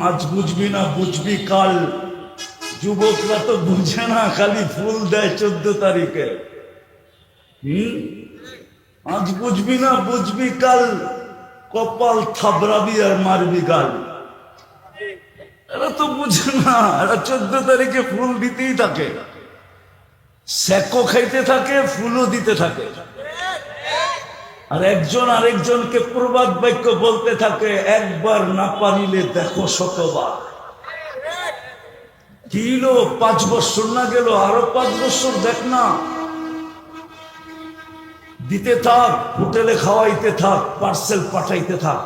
আজ বুঝবি না বুঝবি কাল। যুবকরা তো বুঝে না, খালি ফুল দেয় 14 তারিখে। আজ বুঝবি না বুঝবি কাল, কপাল থাবড়াবি আর মারবি গাল। এরা তো বুঝে না, এরা 14 তারিখে ফুল দিতেই থাকে, সেকো খাইতে থাকে, ফুলও দিতে থাকে, আর একজন আরেকজনকে প্রবাদ বাক্য বলতে থাকে, একবার না পারিলে দেখো শতবার। কি হলো, 5 বছর না গেল, আরো 5 বছর দেখ না। দিতে থাক, হোটেলে খাওয়াইতে থাক, পার্সেল পাঠাইতে থাক,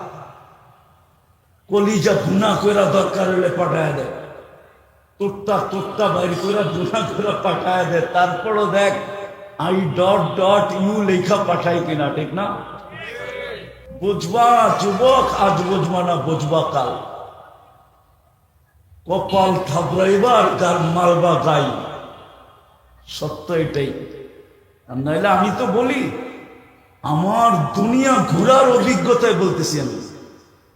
কলিজা ভুনা কইরা দরকার হলে পাঠায় দেয়, তোরটা বাইর কইরা ভুনা কইরা পাঠায় দেয়। তারপরও দেখ আই ডট ডট ইউ লেখা পাঠাই কিনা, ঠিক না? বুঝবা যুবক, আজ বুঝবা না বুঝবা কাল। কপাল থাবড়াইবার গার মারবা গাই, সত্য এটাই। আর নাইলে আমি তো বলি, আমার দুনিয়া ঘোরার অভিজ্ঞতায় বলতেছি আমি,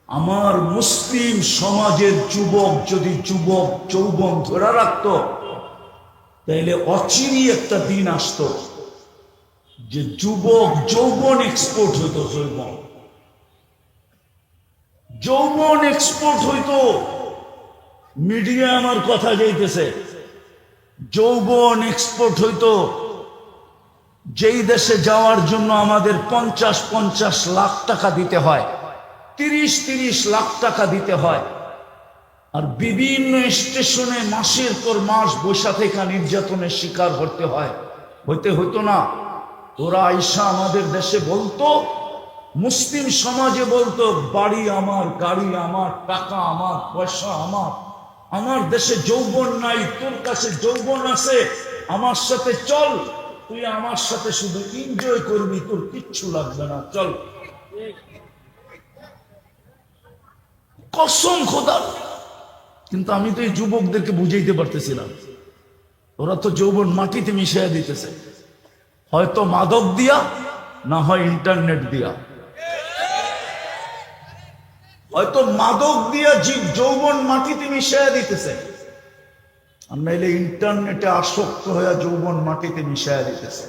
আমার মুসলিম সমাজের যুবক যদি যুবক যৌবন ধরে রাখত, তাইলে অচিরই একটা দিন আসতো যে যুবক যৌবন এক্সপোর্ট হইতো, যৌবন এক্সপোর্ট হইতো। মিডিয়া আমার কথা যাইতেছে, যৌবন এক্সপোর্ট হইতো। যেই দেশে যাওয়ার জন্য আমাদের 50-50 লাখ টাকা দিতে হয়, 30-30 লাখ টাকা দিতে হয়, আর বিভিন্ন স্টেশনে মাসের পর মাস বৈশা থেকে নির্যাতনের শিকার হতে হয়, হইতো না? ওরা আইসা আমাদের দেশে বলতো, মুসলিম সমাজে বলতো, বাড়ি আমার, গাড়ি আমার, টাকা আমার, পয়সা আমার, আমার দেশে যৌবন নাই, তোর কাছে যৌবন আছে, আমার সাথে চল, তুই আমার সাথে শুধু এনজয় করবি, তোর কিচ্ছু লাগবে না, চল। কসম খোদার। কিন্তু আমি তো এই যুবকদেরকে বুঝাইতে পারতেছিলাম, ওরা তো যৌবন মাটিতে মিশিয়ে দিতেছে, হয়তো মাদক দিয়া, না হয় ইন্টারনেট দিয়া। হয়তো মাদক দিয়া যৌবন মাটিতে মিশিয়ে দিতেছে, আর নাইলে ইন্টারনেটে আসক্ত হয়ে যৌবন মাটিতে মিশিয়ে দিতেছে।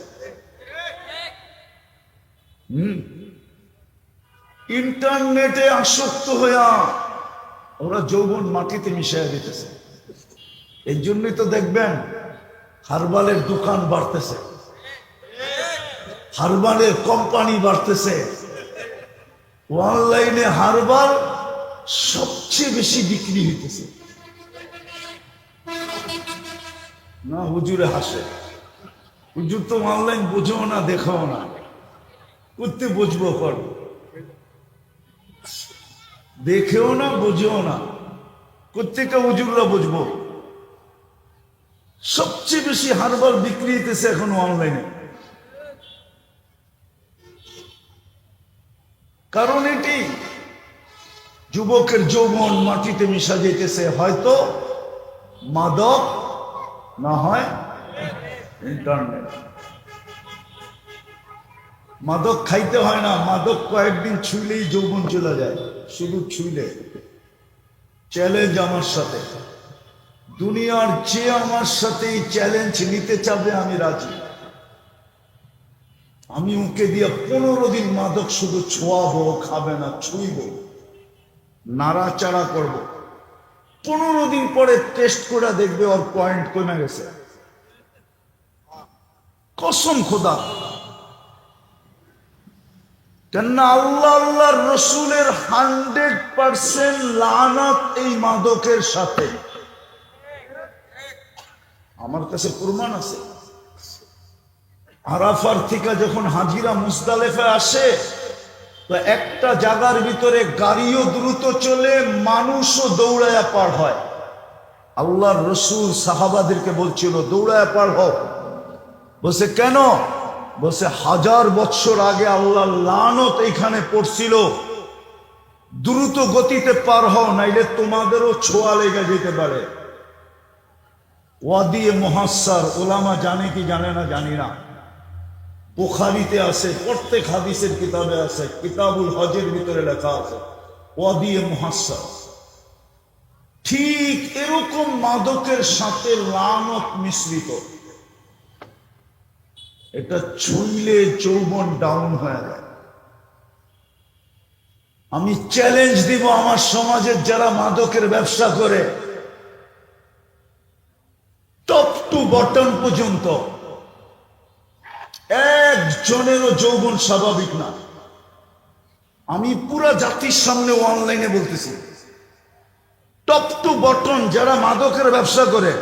ইন্টারনেটে আসক্ত হইয়া ওরা যৌবন মাটিতে মিশিয়ে দিতেছে। এই জন্যই তো দেখবেন হারবালের দোকান বাড়তেছে, হারবালের কোম্পানি বাড়তেছে, অনলাইনে হারবাল সবচেয়ে বেশি বিক্রি হইতেছে। না হুজুরে হাসে, হুজুর তো অনলাইন বুঝেও না, দেখাও না, করতে বুঝবো কর, দেখেও না বুঝেও না, কোথেকে হুজুররা বুঝবো? সবচেয়ে বেশি হারবাল বিক্রি হইতেছে এখন অনলাইনে। কারণ এটি যুবকের যৌবন মাটিতে মিশা যেতেছে, হয়তো মাদক, না হয় ইন্টারনেট। মাদক খাইতে হয় না, মাদক কয়েকদিন ছুইলেই যৌবন চলে যায়, শুধু ছুইলে। চ্যালেঞ্জ আমার সাথে, দুনিয়ার যে আমার সাথে এই চ্যালেঞ্জ নিতে চাবে আমি রাজি। আমি ওকে দিয়ে 15 দিন মাদক শুধু ছোঁয়াবো, খাবে না, ছুঁইব, নাড়াচাড়া করব, 15 দিন পরে টেস্ট করে দেখবে ওর পয়েন্ট কমে গেছে, কসম খোদা। কেননা আল্লাহর রসুলের 100% লানত এই মাদকের সাথে। আমার কাছে প্রমাণ আছে। আরাফার থেকে যখন হাজিরা মুজদালিফা আসে, তো একটা জায়গার ভিতরে গাড়িও দ্রুত চলে, মানুষও দৌড়ায়া পার হয়। আল্লাহর রসুল সাহাবাদেরকে বলছিল, দৌড়ায়া পার হও। বলছে কেন? বলছে 1000 বছর আগে আল্লাহর লানত এখানে পড়ছিল, দ্রুত গতিতে পার হও, নাইলে তোমাদেরও ছোঁয়া লেগে যেতে পারে। ওয়াদিয়ে মুহাসসার, ওলামা জানে কি জানে না জানি না, বুখারীতে আছে, প্রত্যেক হাদিসের কিতাবে আছে, কিতাবুল হজের ভিতরে লেখা আছে ওয়াদিয়ে মুহাসসার। ঠিক এরকম মাদকের সাথে লানত মিশ্রিত। এটা ছুঁইলে যৌবন ডাউন হয়ে যায়। আমি চ্যালেঞ্জ দিব আমার সমাজের যারা মাদকের ব্যবসা করে, টপ টু বটম পর্যন্ত একজনেরও যৌবন স্বাভাবিক না। আমি পুরা জাতির সামনে অনলাইনে বলতেছি, টপ টু বটম যারা মাদকের ব্যবসা করে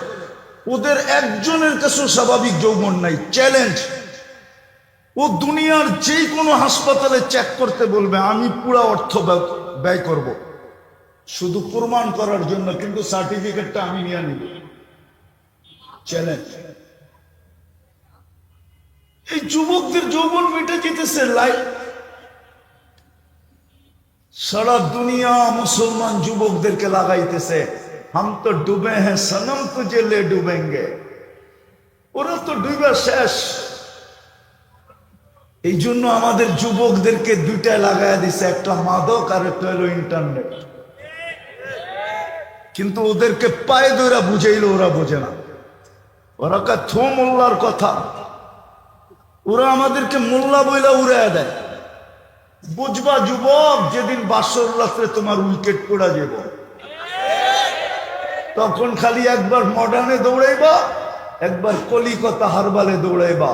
ওদের একজনের কাছেও স্বাভাবিক যৌবন নাই। চ্যালেঞ্জ, ও দুনিয়ার যে কোনো হাসপাতালে চেক করতে বলবে, আমি পুরা অর্থ ব্যয় করব শুধু প্রমাণ করার জন্য, কিন্তু সার্টিফিকেটটা আমি নিয়ে নিব। চ্যালেঞ্জ। এই যুবকদের যৌবন মিটে যেতেছে। সারা দুনিয়া মুসলমান যুবকদেরকে লাগাইতেছে, হাম তো ডুবে হ্যাঁ সনম তুঝে লে ডুবেঙ্গে। ওরা তো ডুবে শেষ। এই জন্য আমাদের যুবকদেরকে দুইটায় লাগাই দিছে, একটা মাদক আর একটা হলো ইন্টারনেট। কিন্তু ওদেরকে পায়ে ধরে বুঝাইলে ওরা বোঝে না। ওরা কা থো মোল্লার কথা, ওরা আমাদেরকে মোল্লা বইলা উড়াইয়া দেয়। বুঝবা যুবক, যেদিন বাসর রাত্রে তোমার উইকেট পড়া যাব, তখন খালি একবার মডার্নে দৌড়াইবা, একবার কলিকতা হারবালে দৌড়াইবা।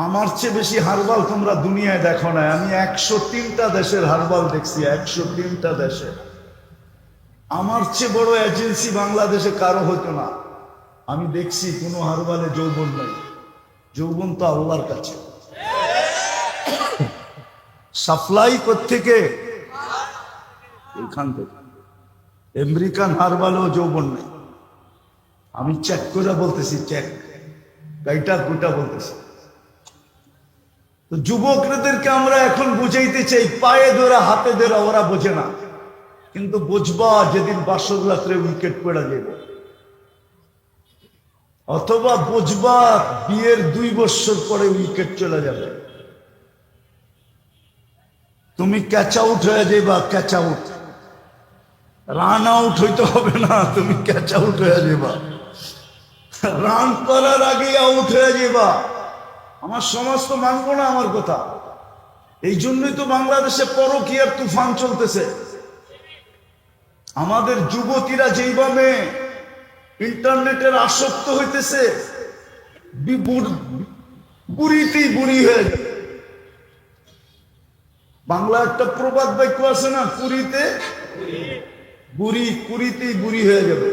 আমার চেয়ে বেশি হারবাল তোমরা দুনিয়ায় দেখো না। আমি 103টা দেশের হারবাল দেখছি, 103টা দেশে। আমার চেয়ে বড় এজেন্সি বাংলাদেশে কারো হতো না। আমি দেখছি কোনো হারবালে যৌবন নাই। যৌবন তো আল্লাহর কাছে। সাপ্লাই কোত্থেকে? এখান থেকে। আমেরিকান হারবালেও যৌবন নেই। আমি চেক করে বলতেছি, চেক গাইটা গুটা বলতেছি। তো যুবকদেরকে আমরা এখন বুঝাইতে চাই, পায়ে ধরা হাতে ধরা ওরা বোঝে না। কিন্তু বুঝবা যেদিন বাসর রাত্রে উইকেট পড়া যাবে, অথবা বুঝবা বিয়ের 2 বছর পরে উইকেট চলে যাবে। তুমি ক্যাচ আউট হয়ে যাবা। ক্যাচ আউট, রান আউট হইতে হবে না, তুমি ক্যাচ আউট হয়ে যাবা। রান করার আগে আউট হয়ে যাবা। আমার সমাজ তো মানবো না আমার কথা। এই জন্যই তো বাংলাদেশে পরকীয়ার তুফান চলতেছে। আমাদের যুবতীরা যেইভাবে ইন্টারনেটের আসক্ত হইতেছে, বুড়িতেই বুড়ি হয়ে যাবে। বাংলা একটা প্রবাদ বাক্য আছে না, কুড়িতে বুড়ি, কুড়িতেই বুড়ি হয়ে যাবে।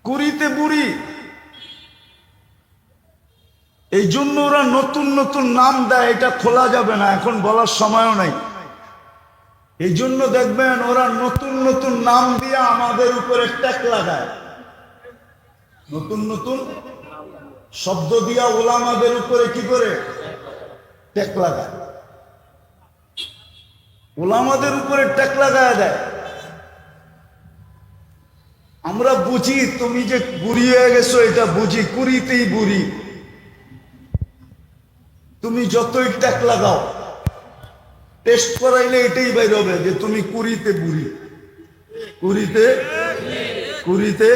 কুড়িতে বুড়ি। এই জন্য ওরা নতুন নতুন নাম দেয়, এটা খোলা যাবে না, এখন বলার সময়ও নাই। এই জন্য দেখবেন ওরা নতুন নতুন নাম দিয়ে আমাদের উপরে ট্যাগ লাগায়। নতুন নতুন শব্দ দিয়া ওলামাদের উপরে কি করে ট্যাগ লাগায়, ওলামাদের উপরে ট্যাগ লাগায় দেয়। আমরা বুঝি তুমি যে বুড়ি হয়ে গেছো, এটা বুঝি, কুড়িতেই বুড়ি। তুমি যতই ট্যাগ লাগাও, টেস্ট করাইলে এটাই বের হবে যে তুমি কুড়িতে বুড়ি। কুড়িতে কুড়িতে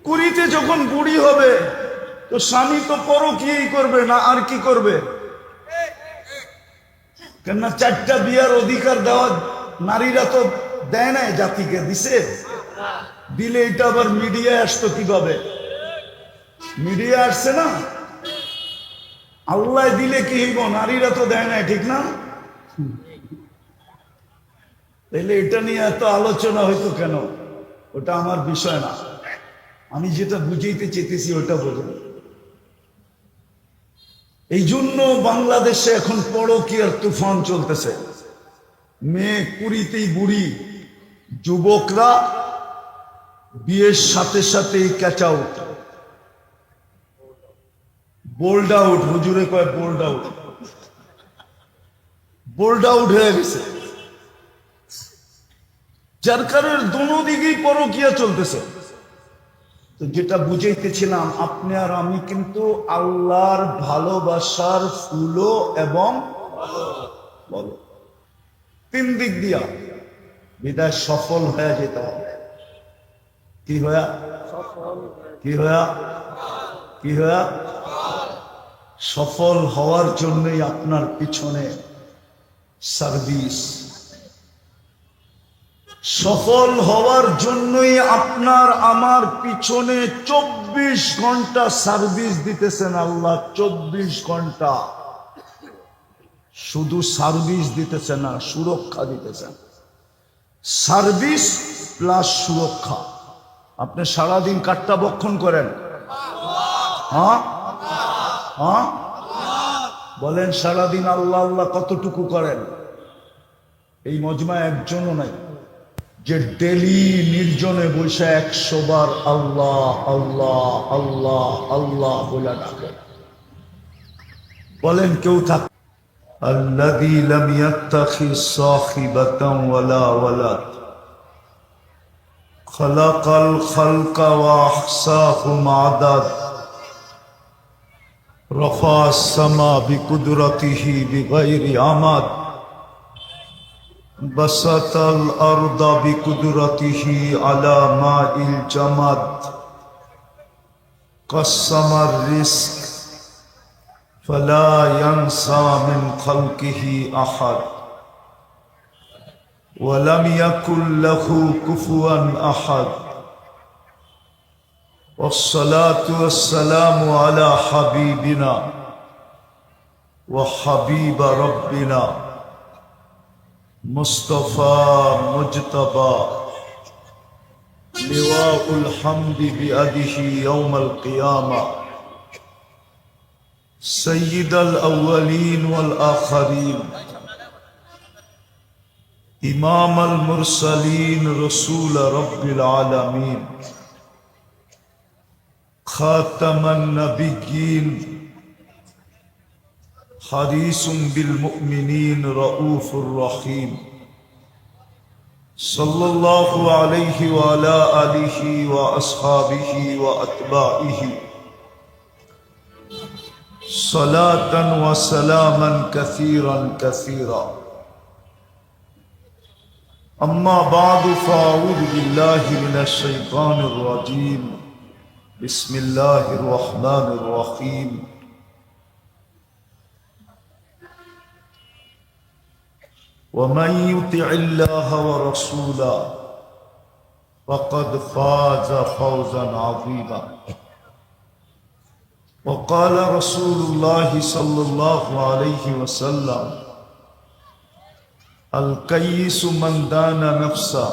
কুড়িতে যখন বুড়ি হবে, তো স্বামী তো পরকীয়াই করবে না, আর কি করবে? কেননা 4টা বিয়ার অধিকার দেওয়া নারীরা তো দেয় নাই, জাতিকে দিছে। দিলে এটা আবার মিডিয়ায় আসতো কিভাবে? মিডিয়া আসছে না। আল্লাহ দিলে কি হইব? নারীরা তো দেয় নাই, ঠিক না? তাহলে এটা নিয়ে এত আলোচনা হইতো কেন? ওটা আমার বিষয় না। আমি যেটা বুঝাইতে চেতেছি ওটা বোঝেন। এই জন্য বাংলাদেশে এখন পরকীয়ার তুফান চলতেছে। মেয়ে কুড়িতেই বুড়ি, যুবকরা বিয়ের সাথে সাথেই ক্যাচ আউট, বোল্ড আউট। হুজুরে কয় বোল্ড আউট, বোল্ড আউট হয়ে গেছে। যার কারণে দোনো দিকেই পরকীয়া চলতেছে। তো যেটা বুঝাইতেছিলাম, আপনি আর আমি কিন্তু আল্লাহর ভালোবাসার ফুলও এবং বলো তিন দিক দিয়া, বিদায় সফল হয়ে যেতে হবে। কি হয়া? কি হয়া? কি হয়া? সফল হওয়ার জন্যই আপনার পিছনে সার্ভিস, সফল হওয়ার জন্যই আপনার আমার পিছনে 24 ঘন্টা সার্ভিস দিতেছেন আল্লাহ। 24 ঘন্টা শুধু সার্ভিস দিতেছেন না, সুরক্ষা দিতেছেন। সার্ভিস প্লাস সুরক্ষা। আপনি সারাদিন কাট্টা বক্ষণ করেন? হ্যাঁ হ্যাঁ বলেন, সারাদিন আল্লাহ আল্লাহ কতটুকু করেন? এই মজমা একজনও নাই যে ডেলি নির্জনে বসে 100 বার আল্লাহ আল্লাহ আল্লাহ আল্লাহ বলে ডাকে। বলেন কেউ থাক? الذي لم يتخذ صاحبة ولا ولد خلق الخلق وأحصاهم عدد رفع السماء بقدرته بغير عمد بسط الأرض بقدرته على ماء الجمد قسم الرزق فلا ينسى من خلقه أحد ولم يكن له كفوا أحد والصلاة والسلام على حبيبنا وحبيب ربنا مصطفى مجتبى لواء الحمد بيده يوم القيامة سيد الأولين والآخرين إمام المرسلين رسول رب العالمين خاتم النبيين حريص بالمؤمنين رؤوف رحيم صلى الله عليه وعلى آله وأصحابه وأتباعه صلاة وسلاما كثيرا كثيرا أما بعد فأعوذ بالله من الشيطان الرجيم بسم الله الرحمن الرحيم ومن يطع الله ورسوله فقد فاز فوزا عظيما وقال رسول الله صلى الله عليه وسلم الكيس من دان نفسه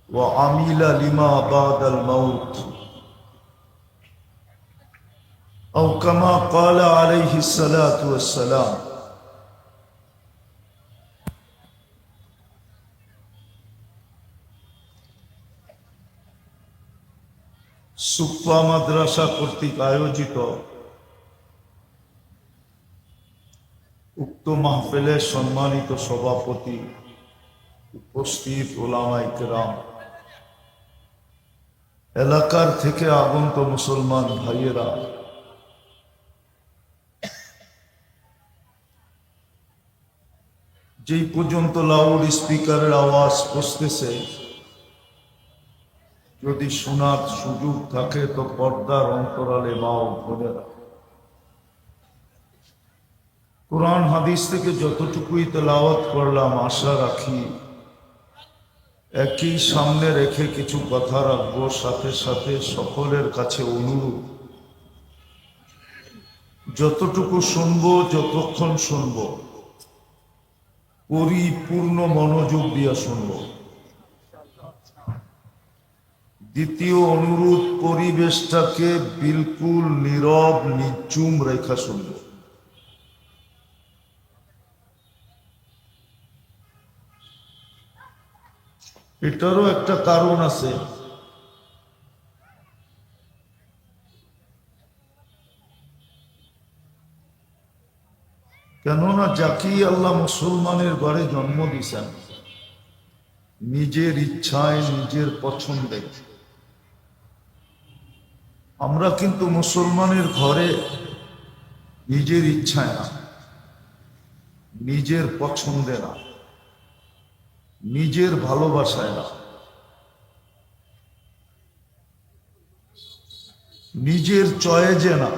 وعمل لما بعد الموت أو كما قال عليه الصلاة والسلام সুপ্পা মাদ্রাসা কর্তৃক আয়োজিত উক্ত মাহফিলের সম্মানিত সভাপতি, উপস্থিত উলামায়ে কেরাম, এলাকার থেকে আগন্ত মুসলমান ভাইয়েরা, যেই পর্যন্ত লাউড স্পিকারের আওয়াজ পৌঁছতেছে, যদি শোনার সুযোগ থাকে তো পর্দার অন্তরালে মা ও বোনেরা, কোরআন হাদিস থেকে যতটুকুই তেলাওয়াত করলাম, আশা রাখি একই সামনে রেখে কিছু কথা রাখবো। সাথে সাথে সকলের কাছে অনুরোধ, যতটুকু শুনবো, যতক্ষণ শুনবো, পরিপূর্ণ মনোযোগ দিয়ে শুনবো। দ্বিতীয় অনুরোধ, পরিবেশটাকে বিলকুল নীরব নিঝুম রেখা শুনবো। এটারও একটা কারণ আছে। কেননা যাকেই আল্লাহ মুসলমানের ঘরে জন্ম দিয়েছেন, নিজের ইচ্ছায়, নিজের পছন্দে, আমরা কিন্তু মুসলমানের ঘরে নিজের ইচ্ছায় না, নিজের পছন্দে না, নিজের ভালোবাসায় না, নিজের চয়েজে না,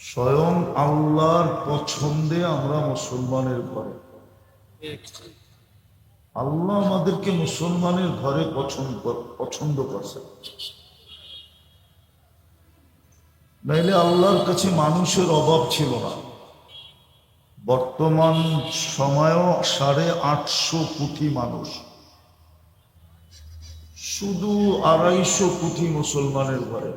স্বয়ং আল্লাহর পছন্দে আমরা মুসলমানের ঘরে। আল্লাহ আমাদেরকে মুসলমানের ঘরে পছন্দ করছে, নাইলে আল্লাহর কাছে মানুষের অভাব ছিল না। বর্তমান সময়েও 850 কোটি মানুষ, শুধু 250 কোটি মুসলমানের ঘরে,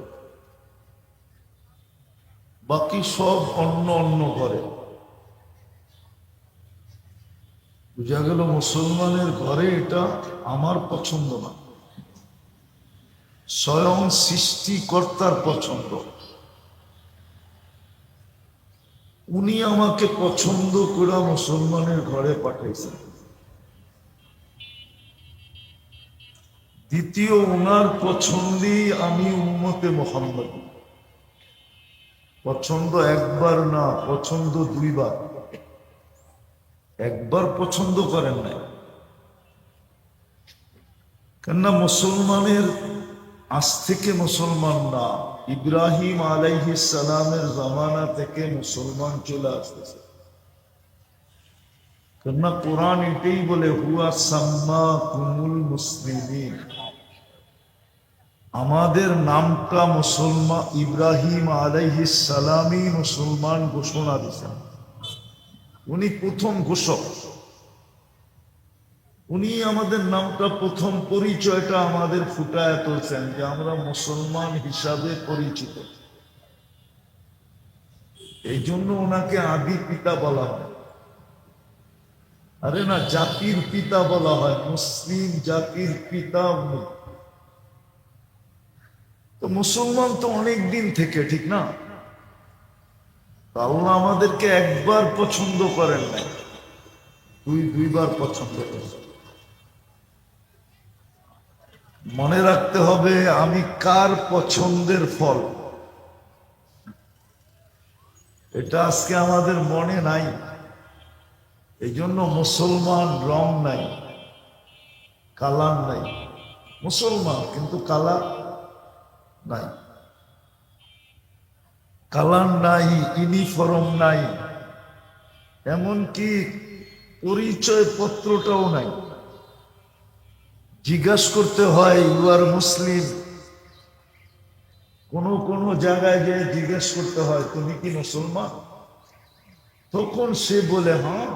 বাকি সব অন্য অন্য ঘরে। বুঝা গেল মুসলমানের ঘরে এটা আমার পছন্দ না, স্বয়ং সৃষ্টিকর্তার পছন্দ। উনি আমাকে পছন্দ করে মুসলমানের ঘরে পাঠাইছেন। দ্বিতীয়, ওনার পছন্দেই আমি উম্মতে মুহাম্মদ। পছন্দ একবার না, পছন্দ 2 বার। একবার পছন্দ করেন নাই, কেননা মুসলমানের আজ থেকে মুসলমান না, ইব্রাহিম আলাইহিস সালামের জামানা থেকে মুসলমান চলে আসতেছে। কেননা কোরআন এটাই বলে, হুয়া সাম্মাকুমুল মুসলিমিন। আমাদের নামটা মুসলমান, ইব্রাহিম আলাইহিস সালামই মুসলমান ঘোষণা দিয়েছেন। উনি প্রথম ঘোষক, উনি আমাদের নামটা, প্রথম পরিচয়টা আমাদের ফুটায় তুলছেন যে আমরা মুসলমান হিসাবে পরিচিত। এই জন্য ওনাকে আদি পিতা বলা হয়। আরে না, জাতির পিতা বলা হয়, মুসলিম জাতির পিতা উনি। তো মুসলমান তো অনেক দিন থেকে, ঠিক না? আল্লাহ আমাদেরকে একবার পছন্দ করেন নাই, 2বার পছন্দ করেন। মনে রাখতে হবে আমি কার পছন্দের ফল, এটা আজকে আমাদের মনে নাই। এই জন্য মুসলমান রং নাই, কালার নাই। মুসলমান কিন্তু কালার নাই, কালার নাই, ইউনিফর্ম নাই, এমনকি পরিচয় পত্রটাও নাই। জিজ্ঞাসা করতে হয় ইউ আর মুসলিম। কোন জায়গায় গিয়ে জিজ্ঞেস করতে হয় তুমি কি মুসলমান, তখন সে বলে হ্যাঁ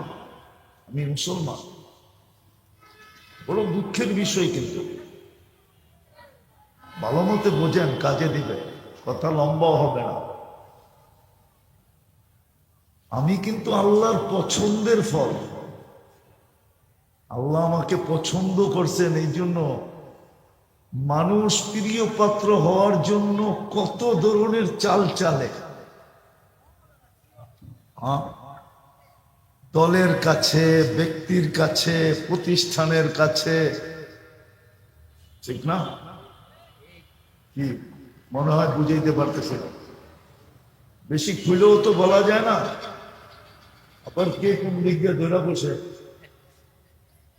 আমি মুসলমান। বড় দুঃখের বিষয়, কিন্তু ভালো মতে বোঝেন, কাজে দিবে, কথা লম্বাও হবে না। আমি কিন্তু আল্লাহর পছন্দের ফল। আল্লাহ আমাকে পছন্দ করছেন, এই জন্য মানুষ প্রিয় পাত্র হওয়ার জন্য কত ধরনের চাল চালে। দলের কাছে, ব্যক্তির কাছে, প্রতিষ্ঠানের কাছে, ঠিক না? কি মনে হয় বুঝাইতে পারতেছে? বেশি খুলেও তো বলা যায় না, আবার কে কোন দিক দিয়ে ধরা বসে।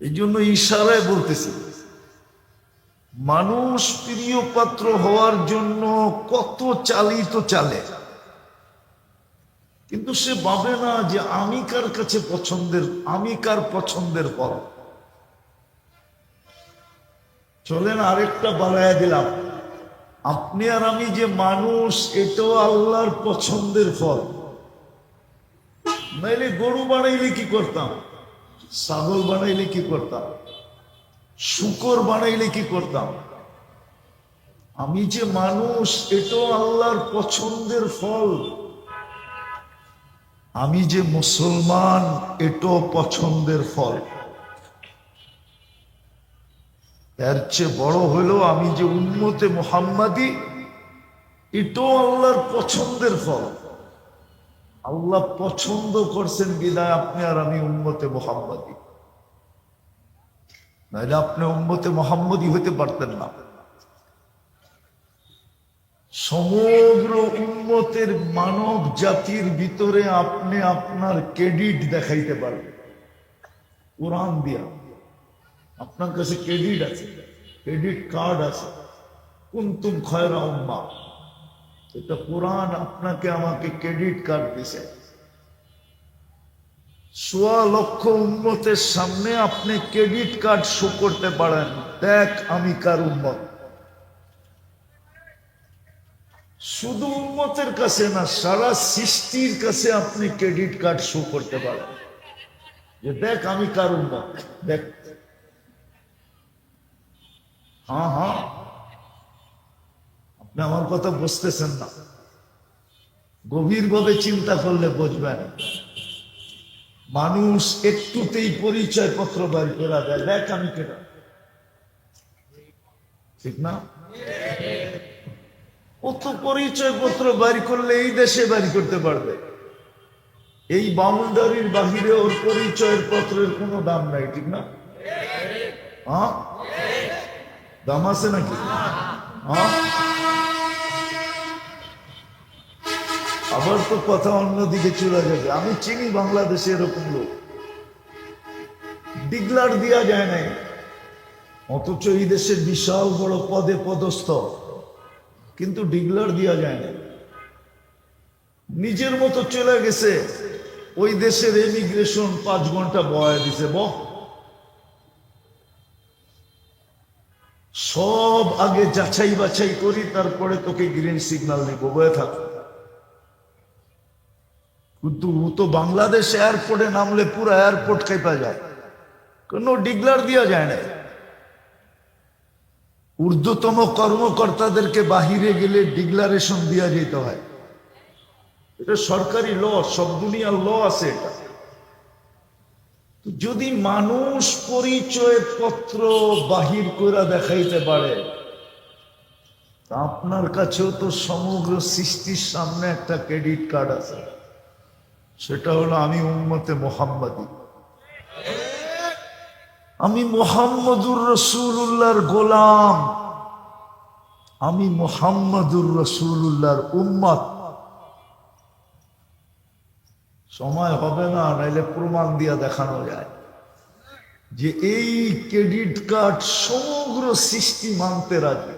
এই জন্য ইশারায় বলতেছি, মানুষ প্রিয় পাত্র হওয়ার জন্য কত চালিত চালে, কিন্তু সে ভাবে না যে আমি কার কাছে পছন্দের, আমি কার পছন্দের ফল। চলেন আরেকটা বাড়াইয়া দিলাম, আপনি আর আমি যে মানুষ, এটাও আল্লাহর পছন্দের ফল। নাইলে গরু বানাইলে কি করতাম, ছাগল বানাইলে কি করতাম, শূকর বানাইলে কি করতাম? আমি যে মানুষ, এটাও আল্লাহর পছন্দের ফল। আমি যে মুসলমান, এটাও পছন্দের ফল। এর চেয়ে বড় হলো আমি যে উম্মতে মুহাম্মাদি, এটাও আল্লাহর পছন্দের ফল। আল্লাহ পছন্দ করছেন বিদায় আপনি আর আমি উম্মতে মুহাম্মাদি, নাহলে আপনি উম্মতে মুহাম্মাদি হতে পারতেন না। সমগ্র উম্মতের মানব জাতির ভিতরে আপনি আপনার ক্রেডিট দেখাইতে পারবেন কোরআন দিয়া। আপনার কাছে ক্রেডিট আছে, ক্রেডিট কার্ড আছে, কুনতুম খায়রা উম্মাহ, এটা কোরআন আপনাকে আমাকে ক্রেডিট কার্ড দিছে। ১.৫ লক্ষ উম্মতের সামনে আপনি ক্রেডিট কার্ড শো করতে পারেন, দেখ আমি কার উম্মত। শুধু উম্মতের কাছে না, সারা সৃষ্টির কাছে আপনি ক্রেডিট কার্ড শো করতে পারেন যে দেখ আমি কার উম্মত, দেখ। হ্যাঁ হ্যাঁ, আপনি আমার কথা বুঝতেছেন না, গভীরভাবে চিন্তা করলে বুঝবেন। মানুষ একটুতেই পরিচয় পত্র বাড়ি করে দেয়, দেখ আমি কেনা, ঠিক না? ও তো পরিচয় পত্র বাড়ি করলে এই দেশে বাড়ি করতে পারবে, এই বাউন্ডারির বাহিরে ওর পরিচয়ের পত্রের কোনো দাম নাই, ঠিক না? হ্যাঁ, দাম আছে নাকি? হ্যাঁ, আবার তো কথা অন্যদিকে চলে যাবে। আমি চিনি বাংলাদেশে এরকম লোক, ডিগলার দেওয়া যায় নাই, অথচ এই দেশের বিশাল বড় পদে পদস্থ, কিন্তু ডিগলার দেওয়া যায় না। নিজের মতো চলে গেছে, ওই দেশের ইমিগ্রেশন 5 ঘন্টা বয়া দিছে, সব আগে যাচাই বাছাই করি, তারপরে তোকে গ্রিন সিগন্যাল নেব, বয়ে থাক। কিন্তু ও তো বাংলাদেশ এয়ারপোর্টে নামলে পুরো এয়ারপোর্ট খেপা যায়, কোনো ডিগলার দেওয়া যায় না। ঊর্ধ্বতম কর্মকর্তাদেরকে বাহিরে গেলে ডিক্লারেশন দেওয়া যেতে হয়, এটা সরকারি ল, সব দুনিয়ার ল আছে এটা। যদি মানুষ পরিচয় পত্র বাহির করে দেখাইতে পারে, আপনার কাছেও তো সমগ্র সৃষ্টির সামনে একটা ক্রেডিট কার্ড আছে, সেটা হলো আমি উম্মতে মুহাম্মাদি, আমি মুহাম্মদুর রাসূলুল্লাহর গোলাম, আমি মুহাম্মদুর রাসূলুল্লাহর উম্মত। সময় হবে না, নাইলে প্রমাণ দিয়া দেখানো যায় যে এই ক্রেডিট কার্ড সমগ্র সৃষ্টি মানতে রাজি,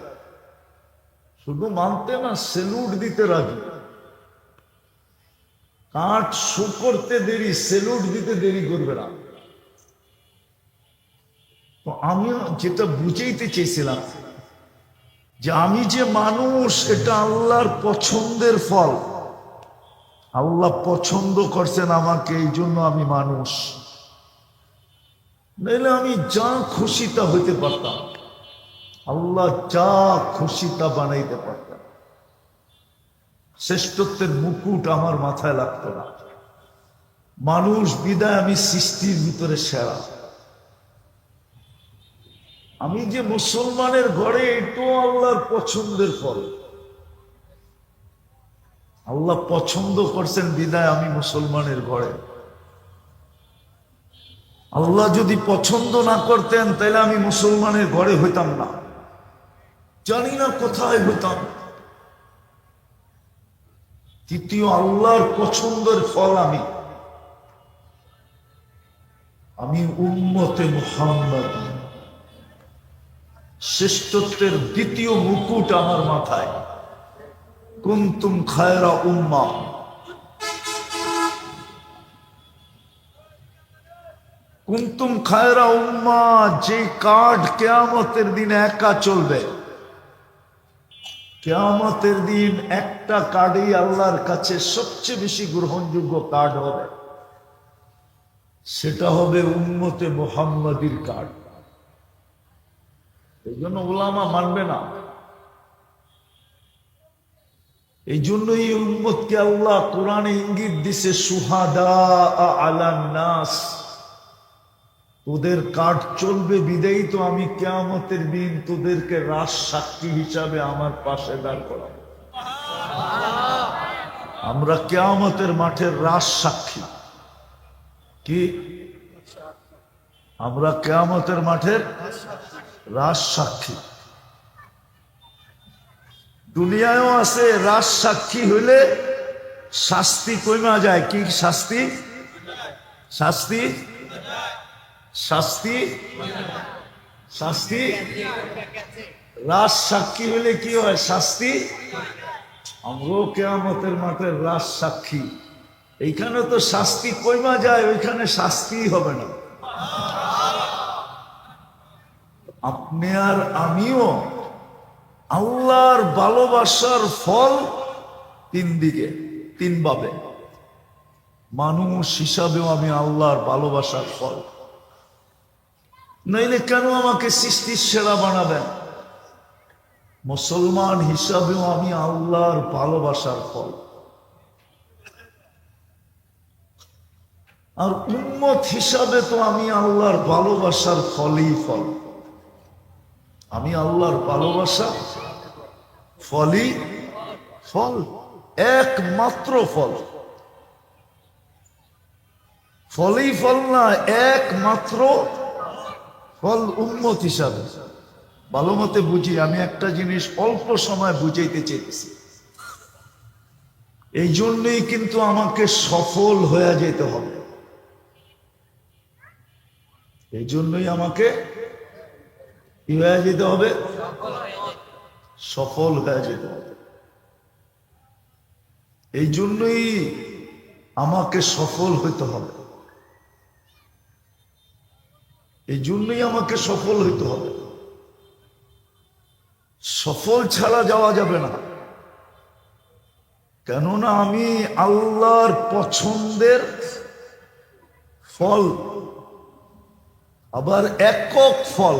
শুধু মানতে না, সেলুট দিতে রাজি। কার্ড শো করতে দেরি, সেলুট দিতে দেরি করবে না। তো আমি যেটা বুঝাইতে চেয়েছিলাম যে আমি যে মানুষ, এটা আল্লাহর পছন্দের ফল, আল্লাহ পছন্দ করছেন আমাকে, এই জন্য আমি মানুষ। নাইলে আমি যা খুশি তা হইতে পারতাম, আল্লাহ যা খুশি তা বানাইতে পারতাম, শ্রেষ্ঠত্বের মুকুট আমার মাথায় লাগতো না। মানুষ বিদায় আমি সৃষ্টির ভিতরে সেরা। আমি যে মুসলমানের ঘরে, এটাও আল্লাহর পছন্দের ফল, আল্লাহ পছন্দ করছেন বিদায় আমি মুসলমানের ঘরে। আল্লাহ যদি পছন্দ না করতেন তাহলে আমি মুসলমানের ঘরে হইতাম না, জানি না কোথায় হইতাম। তৃতীয়, আল্লাহর পছন্দের ফল আমি উম্মতে মুহাম্মদ, শ্রেষ্ঠত্বের দ্বিতীয় মুকুট আমার মাথায়, কুনতুম খায়রা উম্মাহ। কুনতুম খায়রা উম্মাহ, যে কার্ড কিয়ামতের দিন একা চলবে। কিয়ামতের দিন একটা কার্ডই আল্লাহর কাছে সবচেয়ে বেশি গ্রহণযোগ্য কার্ড হবে, সেটা হবে উম্মতে মুহাম্মাদির কার্ড। এই জন্য উলামা মানবে না, এই জন্যই উম্মতকে আল্লাহ কোরআনে ইঙ্গিত দিছে, সুহাদা আলান নাস, তোদের কার্ড চলবে বিদায়ী তো আমি কিয়ামতের দিন তোদেরকে রাজ সাক্ষী হিসাবে আমার পাশে দাঁড় করাবো। আমরা কিয়ামতের মাঠের রাজ সাক্ষী। কি? আমরা কিয়ামতের মাঠের রাজ সাক্ষী। দুনিয়ায়ও আছে, রাজ সাক্ষী হইলে শাস্তি কইমা যায়। কি শাস্তি? শাস্তি শাস্তি শাস্তি রাজ সাক্ষী হইলে কি হয়? শাস্তি। আমরাও কিয়ামতের মাঠে রাজ সাক্ষী। এইখানে তো শাস্তি কইমা যায়, ওইখানে শাস্তি হবে না। আপনি আর আমিও আল্লাহর ভালোবাসার ফল তিন দিকে, তিন ভাবে। মানুষ হিসাবেও আমি আল্লাহর ভালোবাসার ফল, নইলে কেন আমাকে সৃষ্টির সেরা বানাবেন? মুসলমান হিসাবেও আমি আল্লাহর ভালোবাসার ফল, আর উম্মত হিসাবে তো আমি আল্লাহর ভালোবাসার ফলই ফল। আমি আল্লাহর ভালোবাসা ফলই ফল, একমাত্র ফল। ফলই ফল না, একমাত্র ফল উম্মত হিসাবে। ভালো মতে বুঝি। আমি একটা জিনিস অল্প সময় বুঝাইতে চেয়েছি। এই জন্যই কিন্তু আমাকে সফল হয়ে যেতে হবে। এই জন্যই আমাকে কি হয়ে যেতে হবে? সফল হয়ে যেতে হবে। এই জন্যই আমাকে সফল হইতে হবে। এই জন্যই আমাকে সফল হইতে হবে। সফল ছাড়া যাওয়া যাবে না। কেননা আমি আল্লাহর পছন্দের ফল, আবার একক ফল।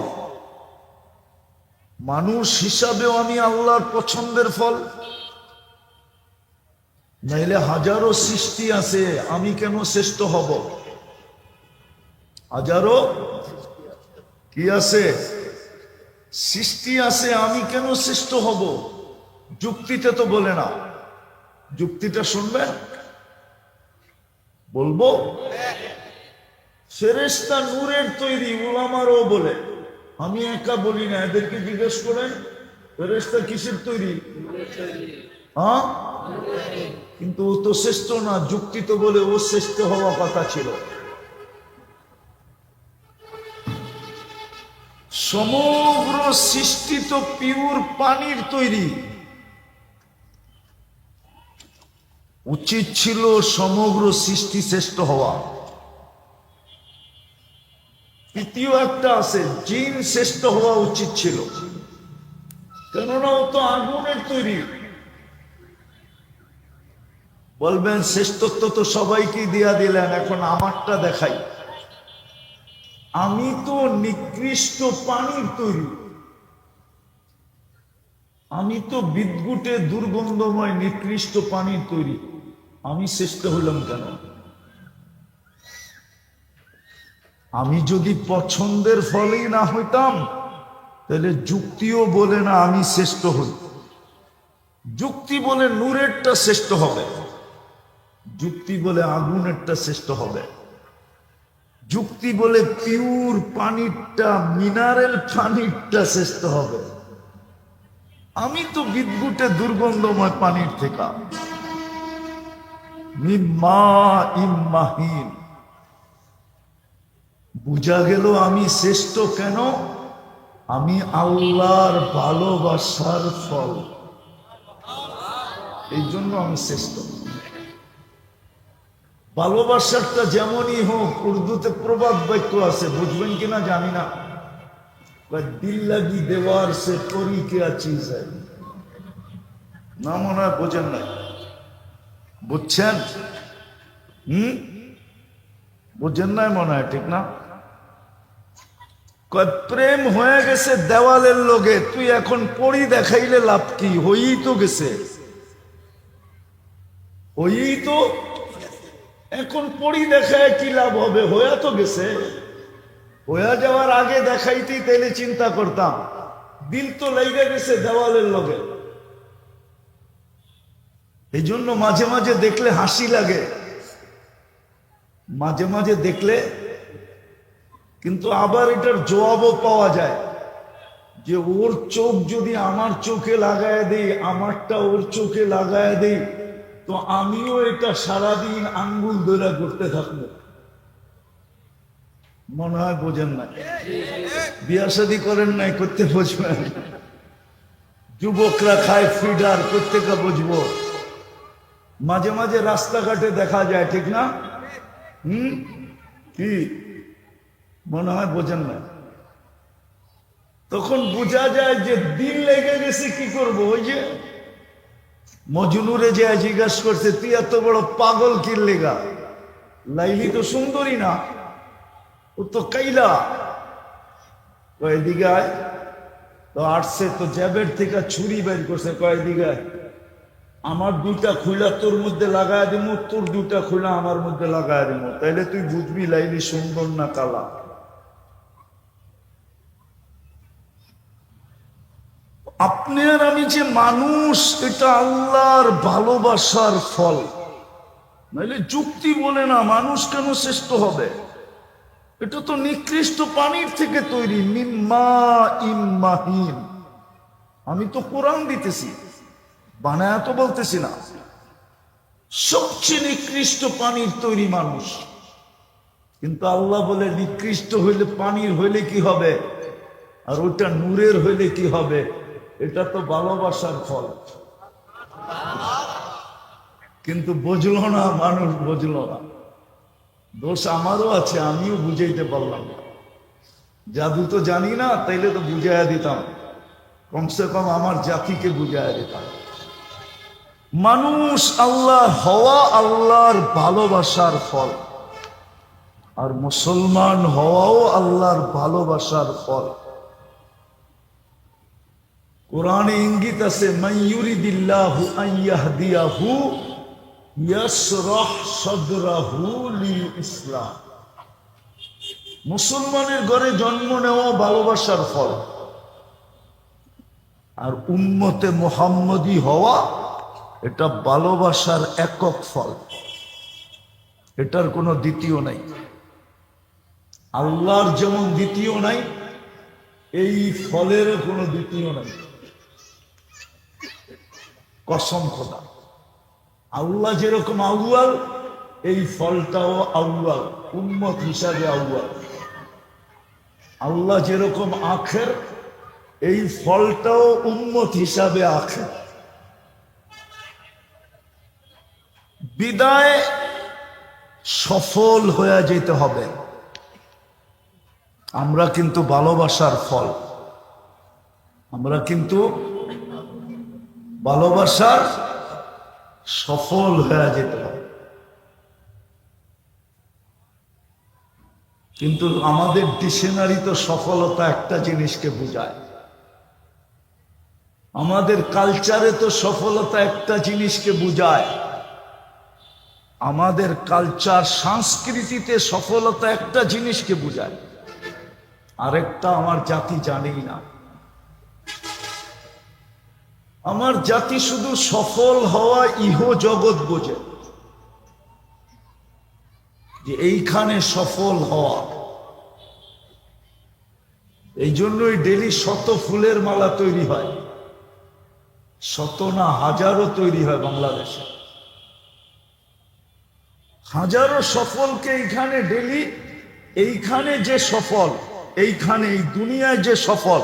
মানুষ হিসাবেও আমি আল্লাহর পছন্দের ফল, নাইলে হাজারো সৃষ্টি আছে, আমি কেন শ্রেষ্ঠ হব? হাজারো কি আছে? সৃষ্টি আছে, আমি কেন শ্রেষ্ঠ হব? যুক্তিতে তো বলে না। যুক্তিটা শুনবেন, বলবো। ফেরেশতা নূরের তৈরি, উলামারও বলে। আমি একা বলি না, এদেরকে জিজ্ঞেস করেন ফেরেশতা কিসের তৈরি? হ্যাঁ, কিন্তু ও তো শ্রেষ্ঠ না। যুক্তি তো বলে ও শ্রেষ্ঠ হওয়া কথা ছিল। সমগ্র সৃষ্টি তো পিওর পানির তৈরি। উচিত ছিল সমগ্র সৃষ্টি শ্রেষ্ঠ হওয়া। তৃতীয় একটা আছে, জিন শ্রেষ্ঠ হওয়া উচিত ছিল, কেননা ও তো আগুনের তৈরি। বলবেন শ্রেষ্ঠত্ব তো সবাইকে দিয়া দিলেন, এখন আমারটা দেখাই। আমি তো নিকৃষ্ট পানির তৈরি। আমি তো বিদ্যুটে দুর্গন্ধময় নিকৃষ্ট পানির তৈরি। আমি শ্রেষ্ঠ হইলাম কেন? আমি যদি পছন্দের ফলেই না হইতাম, তাহলে যুক্তিও বলে না আমি শ্রেষ্ঠ হই। যুক্তি বলে নূরেরটা শ্রেষ্ঠ হবে, যুক্তি বলে আগুনেরটা শ্রেষ্ঠ হবে, যুক্তি বলে পিওর পানিরটা, মিনারেল পানিরটা শ্রেষ্ঠ হবে। আমি তো বিদ্যুটে দুর্গন্ধময় পানির থেকে। মিম্মা ইম্মাহিন। বুঝা গেল আমি শ্রেষ্ঠ কেন? আমি আল্লাহর ভালোবাসার ফল, এই জন্য আমি শ্রেষ্ঠ। ভালোবাসারটা যেমনই হোক, উর্দুতে প্রবাদ বাক্য আছে, বুঝবেন কিনা জানি না, দিল লাগি দেওয়ার সে করি কে চিজ না, মনে হয় বোঝেন নাই। বুঝছেন? বুঝেন নাই মনে হয়, ঠিক না? প্রেম হয়ে গেছে দেওয়ালের লোকে, তুই এখন পড়ি দেখাইলে লাভ কি? হয়েই তো গেছে, হয়েই তো। এখন পড়ি দেখায় কি লাভ হবে? হয়ে তো গেছে। হয়ে যাওয়ার আগে দেখাইতেই তাইলে চিন্তা করতাম। দিল তো লেগে গেছে দেওয়ালের লোকে। এই জন্য মাঝে মাঝে দেখলে হাসি লাগে, মাঝে মাঝে দেখলে, কিন্তু আবার এটার জবাবও পাওয়া যায়। যে ওর চোখ যদি আমার চোখে লাগায় দেই, আমারটা ওর চোখে লাগায় দেই, তো আমিও এটা সারাদিন আঙ্গুল ধরে করতে থাকবো। মনে হয় বোঝেন না, বিয়া শাদী করেন নাই, করতে বুঝবেন। যুবকরা খায় ফিডার, প্রত্যেকটা বুঝবো। মাঝে মাঝে রাস্তাঘাটে দেখা যায়, ঠিক না? কি মনে হয় বোঝেন না? তখন বোঝা যায় যে দিন লেগে গেছে। কি করবো? ওই যে মজনুরে যে জিজ্ঞাসা করছে, তুই এত বড় পাগল কি লেগা? লাইলি তো সুন্দরী না, ও তো কাইলা। কয়েদিকে আয় তো আসছে, তো জ্যাবের থেকে ছুরি বের করছে। কয়েদিকে আমার দুটা খুলা তোর মধ্যে লাগায় দিব, তোর দুটা খুলা আমার মধ্যে লাগায় দিব, তাইলে তুই বুঝবি লাইলি সুন্দর না কালা। আপনি আর আমি যে মানুষ, এটা আল্লাহর ভালোবাসার ফল। নাইলে যুক্তি বলে না মানুষ কেন শ্রেষ্ঠ হবে। এটা তো নিকৃষ্ট পানির থেকে তৈরি, মিম্মা ইম্মাহিন। আমি তো কোরআন দিতেছি, বানায়া তো বলতেছি না। সবচেয়ে নিকৃষ্ট পানির তৈরি মানুষ। কিন্তু আল্লাহ বলে নিকৃষ্ট হইলে পানির হইলে কি হবে, আর ওটা নূরের হইলে কি হবে? এটা তো ভালোবাসার ফল। কিন্তু বুঝলো না মানুষ, বুঝলো না। দোষ আমারও আছে, আমিও বুঝাইতে পারলাম না। জাদু তো জানি না, তাইলে তো বুঝাইয়া দিতাম, কমসে কম আমার জাতিকে বুঝাইয়া দিতাম। মানুষ আল্লাহ হওয়া আল্লাহর ভালোবাসার ফল, আর মুসলমান হওয়াও আল্লাহর ভালোবাসার ফল। কোরআনে ইঙ্গিত আছে, মান ইউরিদিল্লাহু আন ইয়াহদিয়াহু ইয়াশরাহ সাদরাহু লিল ইসলাম। মুসলমানের ঘরে জন্ম নেওয়া ভালোবাসার ফল, আর উম্মতে মুহাম্মদী হওয়া এটা ভালোবাসার একক ফল। এটার কোনো দ্বিতীয় নাই। আল্লাহর যেমন দ্বিতীয় নাই, এই ফলেরও কোনো দ্বিতীয় নাই। কসম খোদা, আল্লাহ যেরকম আউয়াল, এই ফলটাও আউয়াল, উম্মত হিসাবে আউয়াল। আল্লাহ যেরকম আখের, এই ফলটাও উম্মত হিসাবে আখের। বিদায় সফল হয়ে যেতে হবে। আমরা কিন্তু ভালোবাসার ফল, আমরা কিন্তু ভালোবাসার সফল হয়ে যেতে হবে। কিন্তু আমাদের ডিকশনারি তো সফলতা একটা জিনিসকে বোঝায়, আমাদের কালচারে তো সফলতা একটা জিনিসকে বোঝায়, আমাদের কালচার সংস্কৃতিতে সফলতা একটা জিনিসকে বোঝায়, আরেকটা আমার জাতি জানেই না। আমার জাতি শুধু সফল হওয়া ইহ জগৎ বোঝে, যে এইখানে সফল হওয়া। এই জন্যই ডেলি শত ফুলের মালা তৈরি হয়, শত না হাজারও তৈরি হয় বাংলাদেশে। হাজারো সফলকে এইখানে ডেলি, এইখানে যে সফল, এইখানে এই দুনিয়ায় যে সফল,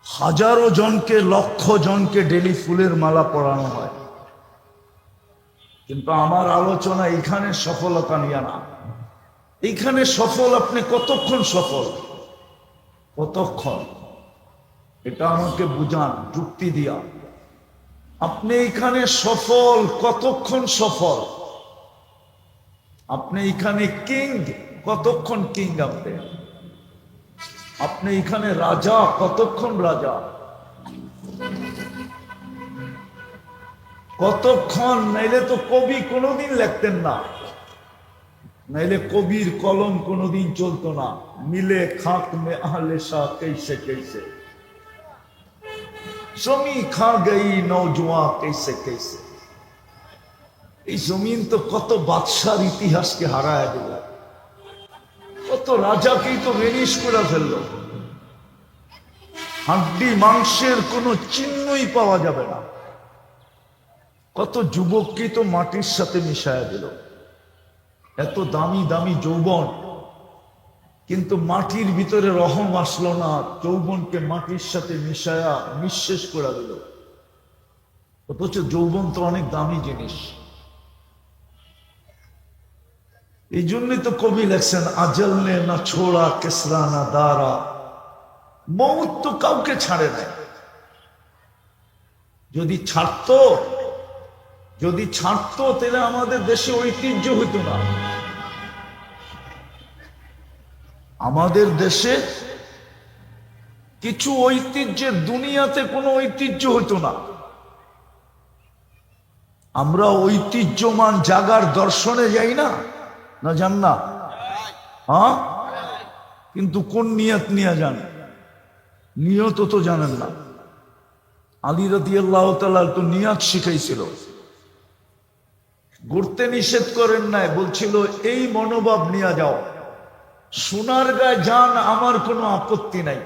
হাজারো জনকে, লক্ষ জনকে ডেলি ফুলের মালা পরানো হয়। কিন্তু আমার আলোচনা এইখানে সফলতা নিয়ে না। এইখানে সফল আপনি কতক্ষণ সফল, কতক্ষণ, এটা আমাকে বুঝান যুক্তি দিয়া। আপনি এইখানে সফল কতক্ষণ সফল, আপনি এখানে কিং কতক্ষণ কিং, আপনি এখানে রাজা কতক্ষণ রাজা, কতক্ষণ। নাইলে তো কবি কোনোদিন লিখতেন না, নাইলে কবির কলম কোনোদিন চলতো না। মিলে খাক মে আহলে শাহ कैसे कैसे, জমি খা গই নৌজওয়ান कैसे कैसे। এই জমিন তো কত বাদশার ইতিহাসকে হারায় দিল, কত রাজাকেই তো ভেনিশ করে ফেললো। হাড্ডি মাংসের কোনো চিহ্নই পাওয়া যাবে না। কত যুবককে তো মাটির সাথে মিশায়া দিল। এত দামি দামি যৌবন, কিন্তু মাটির ভিতরে রহম আসলো না, যৌবনকে মাটির সাথে মিশায়া নিঃশেষ করে দিল। অথচ যৌবন তো অনেক দামি জিনিস। এই জন্যই তো কবি লেখছেন, আজল নে না ছোড়া কেসরা না দারা। মৌত তো কাউকে ছাড়ে নাই। যদি ছাড়তো তাহলে আমাদের দেশে ঐতিহ্য হইতো না। আমাদের দেশে কিছু ঐতিহ্যের, দুনিয়াতে কোনো ঐতিহ্য হইতো না। আমরা ঐতিহ্যমান জাগার দর্শনে যাই না, না যান না? হ্যাঁ, কিন্তু কোন নিয়ত নিয়ে যান? নিয়ত তো জানেন না। আলী রাদিয়াল্লাহু তাআলা তো নিয়ত শিখাইছিল। ঘুরতে নিষেধ করেন নাই, বলছিল এই মনোভাব নিয়ে যাও। সোনার গায়ে যান, আমার কোনো আপত্তি নাই,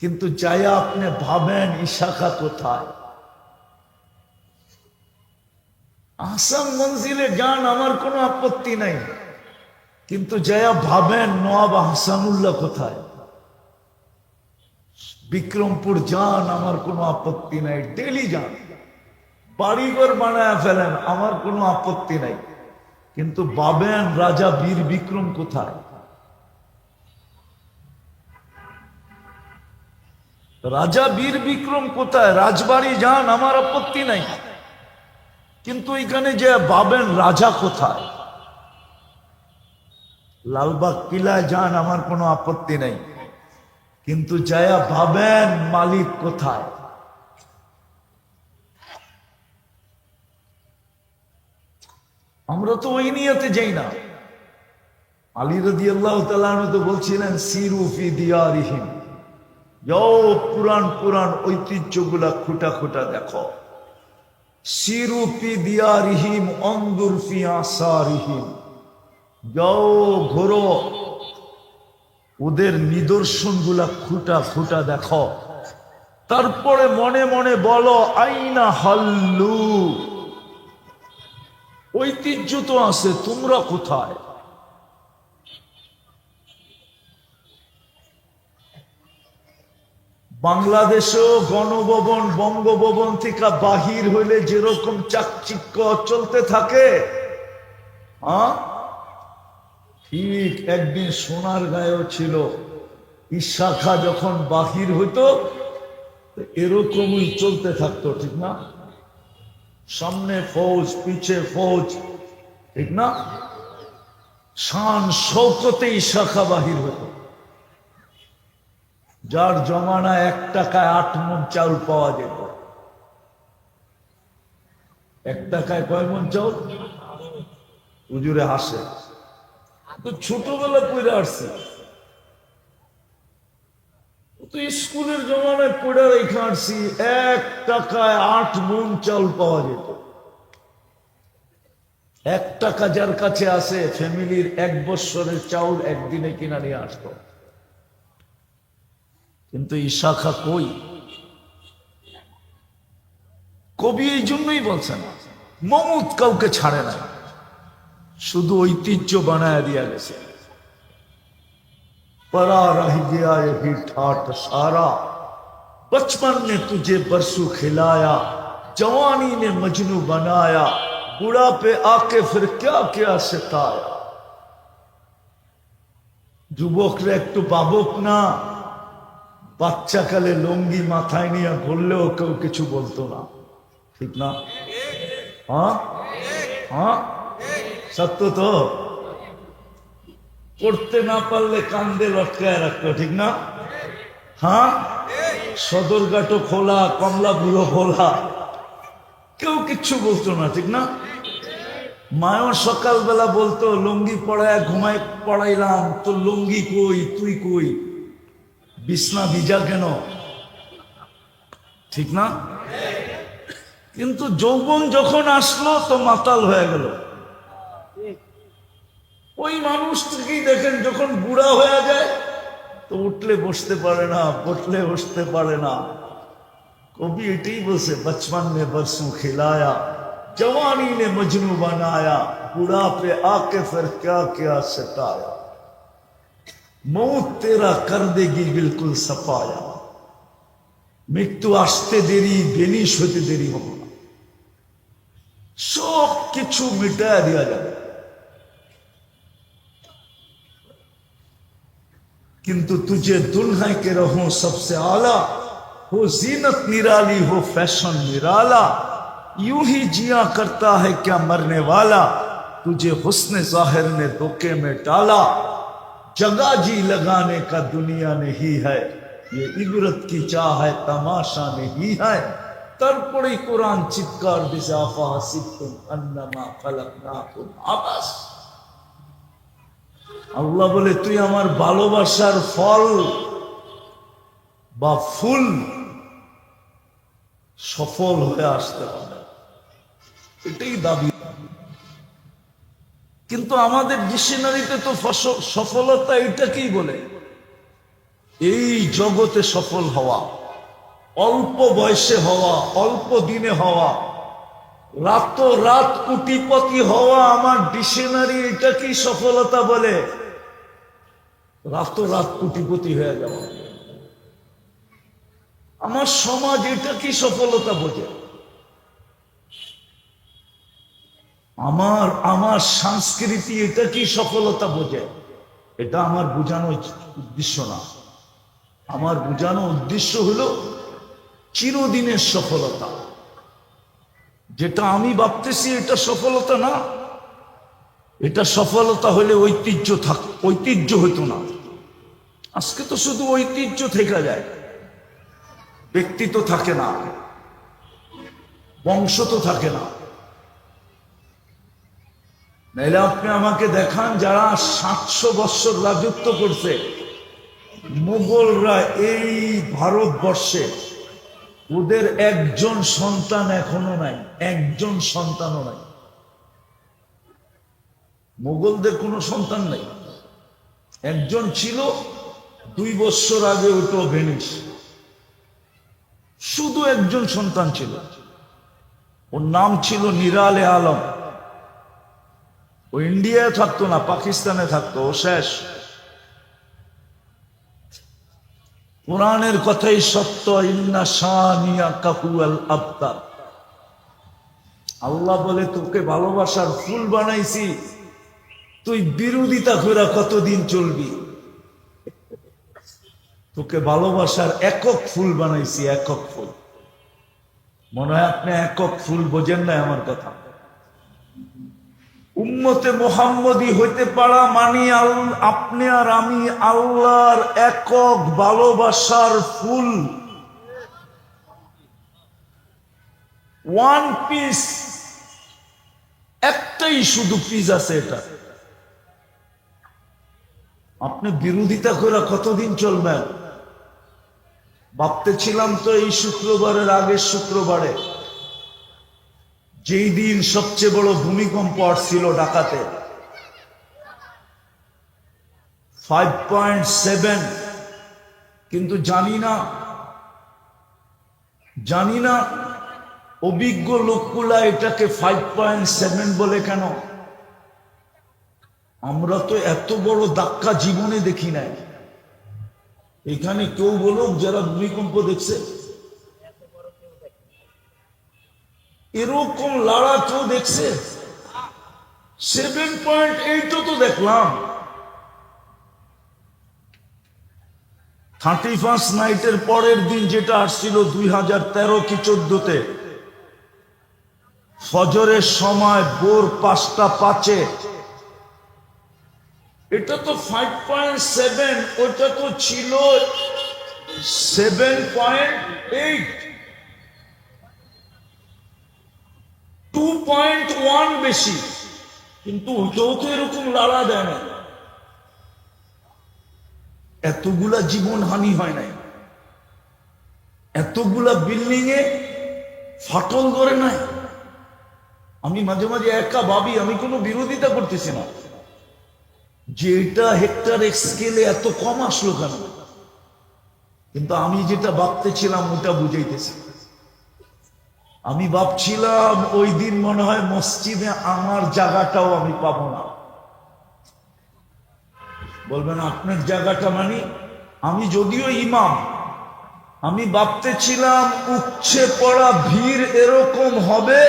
কিন্তু যায়া আপনি ভাবেন ইশাখা কোথায়। আসাম মঞ্জিলে যান, আমার কোনো আপত্তি নাই, কিন্তু যায়া ভাবেন নওয়াব হাসানুল্লাহ কোথায়। বিক্রমপুর যান, আমার কোনো আপত্তি নাই, ডেলি যান, বাড়িঘর বানায় ফেলেন, আমার কোনো আপত্তি নাই, কিন্তু ভাবেন রাজা বীর বিক্রম কোথায়। রাজা বীর বিক্রম কোথায়? রাজবাড়ি যান, আমার আপত্তি নাই, কিন্তু এখানে যে ভাবেন রাজা কোথায়। লালবাগ কিলায় যান, আমার কোনো আপত্তি নাই, কিন্তু যায়া ভাবেন মালিক কোথায়। আমরা তো ওই নিয়তে যাই না। আলী রাদিয়াল্লাহু তাআলা তো বলছিলেন, সিরু ফি দিয়ারিহিম, যাও পুরান পুরান ঐতিহ্যগুলা খুঁটা খুঁটা দেখো। সিরু ফি দিয়ারিহিম অনজুর ফি আসারিহিম, যাও ঘোরো, ওদের নিদর্শনগুলা খুঁটা খুঁটা দেখো। তারপরে মনে মনে বলো, আইনা হাল্লু, ঐতিহ্য তো আছে, তোমরা কোথায়। বাংলাদেশেও গণভবন, বঙ্গভবন থেকে বাহির হইলে যেরকম চাকচিক্য চলতে থাকে, ঠিক একদিন সোনার গায়েও ছিল। ইশাখা যখন বাহির হইতো এরকমই চলতে থাকতো, ঠিক না? সামনে ফৌজ, পিছে ফৌজ, ঠিক না? শান শৌকতে ইশাখা বাহির হতো। যার জমানায় 1 টাকায় 8 মণ চাউল পাওয়া যেত। 1 টাকায় কয় মণ চাউল? হুজুরে হাসে, তো ছোটবেলা পড়ে আসছে, তো স্কুলের জমানায় পড়ে রেখে আসছি। 1 টাকায় 8 মণ চাউল পাওয়া যেত। 1 টাকা যার কাছে আছে, ফ্যামিলির 1 বৎসরের চাউল একদিনে কিনা নিয়ে আসতো। কিন্তু ইশাখা কই? কবি এই জন্যই বলছেন, মমুত কাউকে ছাড়ে না, শুধু ঐতিহ্য বানায় দিয়া গেছে। परा रह गया यही ठाट सारा, बचपन ने तुझे बरसू खिलाया, जवानी ने मजनू बनाया, बुढ़ा पे आके फिर क्या क्या सिताया। যুবকরা একটু বাবক না, বাচ্চাকালে লুঙ্গি মাথায় নিয়ে ঘুরলেও কেউ কিছু বলতো না, ঠিক না? হ্যাঁ হ্যাঁ, সত্য তো। পড়তে না পারলে কান্দে লটকায় রাখতো, ঠিক না? হ্যাঁ, সদরঘাটও খোলা, কমলাপুরও খোলা, কেউ কিচ্ছু বলতো না, ঠিক না? মায়ও সকালবেলা বলতো, লুঙ্গি পড়ায় ঘুমায় পড়াইলাম, তো লুঙ্গি কই, তুই কই, বিছনা ভিজা কেন, ঠিক না? কিন্তু যৌবন যখন আসলো তো মাতাল হয়ে গেল। ওই মানুষটাকেই দেখেন, যখন বুড়া হয়ে যায় তো উঠলে বসতে পারে না, বসলে বসতে পারে না। কবি এটাই বলছে, বচপন মে বরসু খিলায়া, जवानी ने मजनू बनाया, बुढ़ापे आके फिर क्या क्या सताया, मौत तेरा कर देगी बिल्कुल सफाया, मृत्यु আসতে দেরি, বেনিশ হতে দেরি হবে না, সব কিছু মিটায়া দেওয়া যাবে। किंतु तुझे दुल्हन के रहो सबसे आला, हो जीनत निराली, हो फैशन निराला, यूं ही जिया करता है क्या मरने वाला, तुझे हुस्न जाहिर ने धोखे में डाला, जगह जी लगाने का दुनिया नहीं है, ये इबरत की चाह है तमाशा नहीं है, तरपड़ी कुरान चित्कार बिजाफा हसिबतुम अन्नमा खलकनाकुम आबस। আল্লাহ বলে, তুই আমার ভালোবাসার ফল বা ফুল সফল হয়ে আসতে পারে, এটাই দাবি। কিন্তু আমাদের ডিকশনারিতে তো সফলতা এটাকেই বলে, এই জগতে সফল হওয়া, অল্প বয়সে হওয়া, অল্প দিনে হওয়া, রাত কোটিপতি হওয়া। আমার ডিকশনারি এটাকেই সফলতা বলে, রাত কোটিপতি হয়ে যাওয়া। আমার সমাজ এটাকেই সফলতা বোঝে। আমার সংস্কৃতি এটাকেই সফলতা বোঝে। এটা আমার বোঝানো উদ্দেশ্য না। আমার বোঝানো উদ্দেশ্য হলো চিরদিনের সফলতা। যেটা আমি ভাবতেছি এটা সফলতা না, এটা সফলতা হলে ঐতিহ্য হইতো না। আজকে তো শুধু ঐতিহ্য থেকে যায়, ব্যক্তি তো থাকে না, বংশ তো থাকে না। নাইলে আপনি আমাকে দেখান যারা 700 বৎসর রাজত্ব করছে মুঘলরা এই ভারতবর্ষে, ওদের একজন সন্তান এখনো নাই, একজন সন্তানও নাই। মুঘলদের কোনো সন্তান নাই, একজন ছিল, 2 বছর আগে ওটো ভেনিস, শুধু একজন সন্তান ছিল, ওর নাম ছিল নিরালে আলম। ও ইন্ডিয়ায় থাকতো না, পাকিস্তানে থাকতো, ও শেষ। কোরআনের কথাই সত্য, ইন্না শানিয়া কাহুয়াল আবতার। আল্লাহ বলে, তোকে ভালোবাসার ফুল বানাইছি, তুই বিরোধিতা করে কতদিন চলবি? তোকে ভালোবাসার একক ফুল বানাইছি, একক ফুল। মনে হয় আপনি একক ফুল বোঝেন না আমার কথা। উম্মতে মুহাম্মদী হইতে পারা মানে আপনি আর আমি আল্লাহর একক ভালোবাসার ফুল, ওয়ান পিস। একটাই শুধু পিস আছে, এটা। আপনি বিরোধিতা করে কতদিন চলবেন? ভাবতেছিলাম তো এই শুক্রবারের আগের শুক্রবারে, যেই দিন সবচেয়ে বড় ভূমিকম্প আসছিল ঢাকাতে, 5.7, কিন্তু জানি না অভিজ্ঞ লোকগুলা এটাকে 5.7 বলে কেন। আমরা তো এত বড় ধাক্কা জীবনে দেখি নাই। এখানে কেউ বলুক যারা ভূমিকম্প দেখছে, এরকম লড়া কেউ দেখছে? 7.8 তো দেখলাম। 31st নাইটের পরের দিন যেটা আসছিল 2013 কি 14-তে, ফজরের সময় ভোর 5:05, এটা তো 5.7, ওটা তো ছিল 7.8, 2.1 বেশি, কিন্তু ওটাও তো এরকম লড়া দেয় না। এতগুলা জীবন হানি হয় নাই, এতগুলা বিল্ডিং এ ফাটল ধরে নাই। আমি মাঝে মাঝে একা ভাবি, আমি কোনো বিরোধিতা করতেছি না, যে এটা হেক্টর স্কেলে এত কম আসলো কেন, কিন্তু আমি যেটা ভাবতেছিলাম ওটা বুঝাইতেছি। আমি ভাবছিলাম ওই দিন মনে হয় মসজিদে আমার জায়গাটাও আমি পাবো না। বলবেন আপনার জায়গাটা মানে? আমি যদিও ইমাম, আমি ভাবতেছিলাম উপচে পড়া ভিড় এরকম হবে,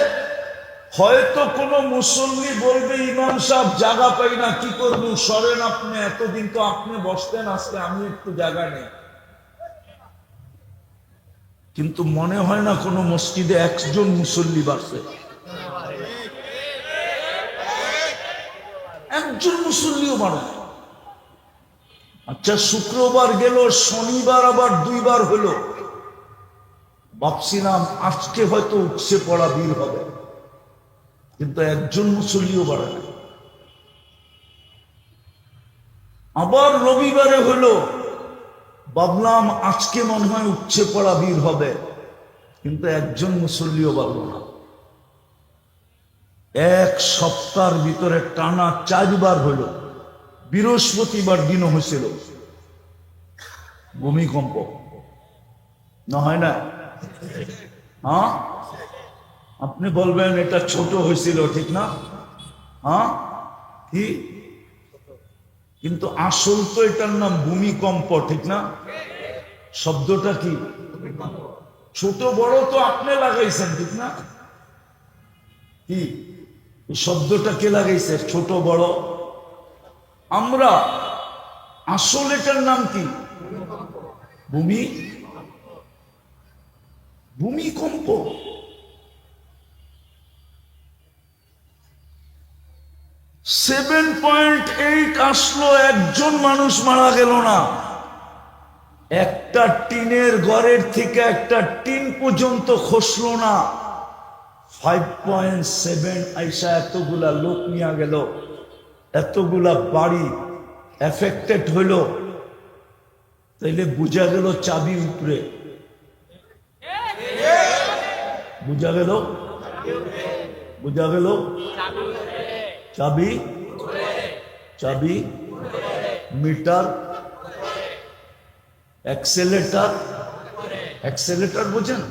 হয়তো কোনো মুসল্লি বলবে ইমাম সাহেব জায়গা পাই না, কি করবো, সরেন আপনি, এতদিন তো আপনি বসতেন, আজকে আমি একটু জায়গা নেই। কিন্তু মনে হয় না কোনো মসজিদে একজন মুসল্লি বাড়ছে, একজন মুসল্লিও বাড়ে। আচ্ছা, শুক্রবার গেল, শনিবার আবার দুইবার হলো, ভাবছিলাম আজকে হয়তো উপচে পড়া ভিড় হবে, কিন্তু একজন মুসল্লিও বাড়ে না। আবার রবিবারে হলো, ভাবলাম আজকে মনে হয় উপচে পড়া ভিড় হবে, কিন্তু একজন মুসল্লিও বাড়ল না। এক সপ্তাহের ভিতরে টানা 4 বার হইল। বৃহস্পতিবার দিনও হয়েছিল ভূমিকম্প, না হয় না? হ্যাঁ, আপনি বলবেন এটা ছোট হয়েছিল, ঠিক না? হ্যাঁ, কি? কিন্তু আসল তো এটার নাম ভূমিকম্প, ঠিক না? শব্দটা কি? ছোট বড় তো আপনি লাগাইছেন, ঠিক না? কি শব্দটা কে লাগাইছে? ছোট বড় আমরা। আসল এটার নাম কি? ভূমিকম্প। 7.8 আসলো, একজন মানুষ মারা গেল না। একটা টিনের ঘরের থেকে একটা টিন পর্যন্ত খসলো না। 5.7 আইসা এতগুলা লোক নিয়ে গেল, এতগুলা বাড়ি এফেক্টেড হইল। তাইলে বুঝা গেল চাবি উপরে, বুঝা গেল চাবি, চাবি, মিটার, অ্যাক্সেলেটার। অ্যাক্সেলেটার বোঝেন?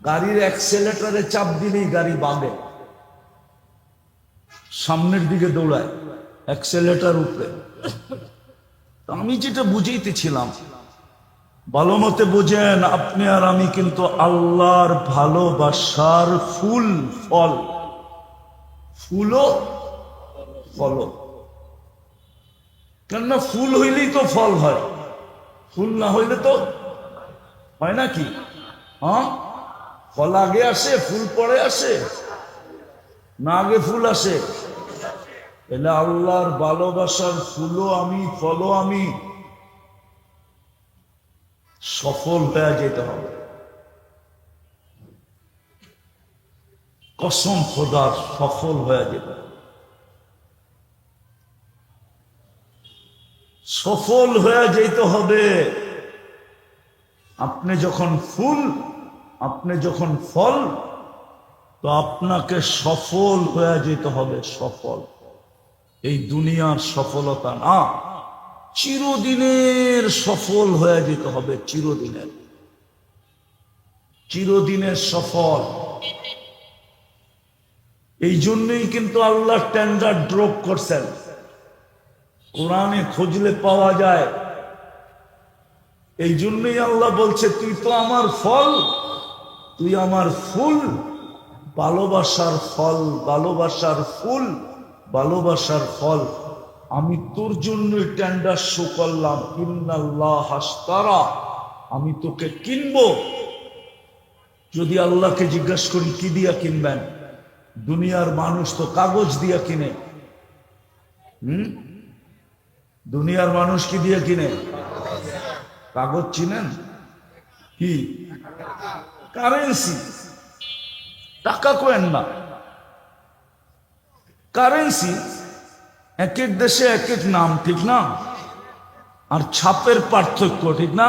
গাড়ির অ্যাক্সেলেটারে চাপ দিলেই গাড়ি বাঁধে, সামনের দিকে দৌড়ায়, অ্যাক্সেলেটার উপরে। আমি যেটা বুঝাইতেছিলাম, ভালো মতে বোঝেন, আপনি আর আমি কিন্তু আল্লাহর ভালোবাসার ফুল ফল, ফুলও ফল। কেননা ফুল হইলেই তো ফল হয়, ফুল না হইলে তো হয় নাকি? হ্যাঁ, ফল আগে আসে, ফুল পরে আসে না, আগে ফুল আসে? এলে আল্লাহর ভালোবাসার ফুলও আমি, ফলও আমি, সফল হয়ে যেতে হবে। কসম খোদার, সফল হয়ে যেতে হবে, সফল হয়ে যেতে হবে। আপনি যখন ফুল, আপনি যখন ফল, তো আপনাকে সফল হয়ে যেতে হবে। সফল এই দুনিয়ার সফলতা না, চিরদিনের সফল হয়ে যেতে হবে, চিরদিনের, চিরদিনের সফল। এই জন্যই কিন্তু আল্লাহ টেন্ডার ড্রপ করছেন, কোরআনে খুঁজলে পাওয়া যায়। এই জন্যই আল্লাহ বলছে, তুই তো আমার ফল, তুই আমার ফুল, ভালোবাসার ফল, ভালোবাসার ফুল, ভালোবাসার ফল। আমি তোর জন্যই টেন্ডার শো করলাম, ইন্নাল্লাহ হাশতারা, আমি তোকে কিনবো। যদি আল্লাহকে জিজ্ঞাসা করি কি দিয়া কিনবেন, দুনিয়ার মানুষ তো কাগজ দিয়া কিনে। দুনিয়ার মানুষ কি দিয়ে কিনে? কাগজ চিনেন? কি? কারেন্সি। টাকা কোয়েন না, কারেন্সি। এক এক দেশে এক এক নাম, ঠিক না? আর ছাপের পার্থক্য, ঠিক না?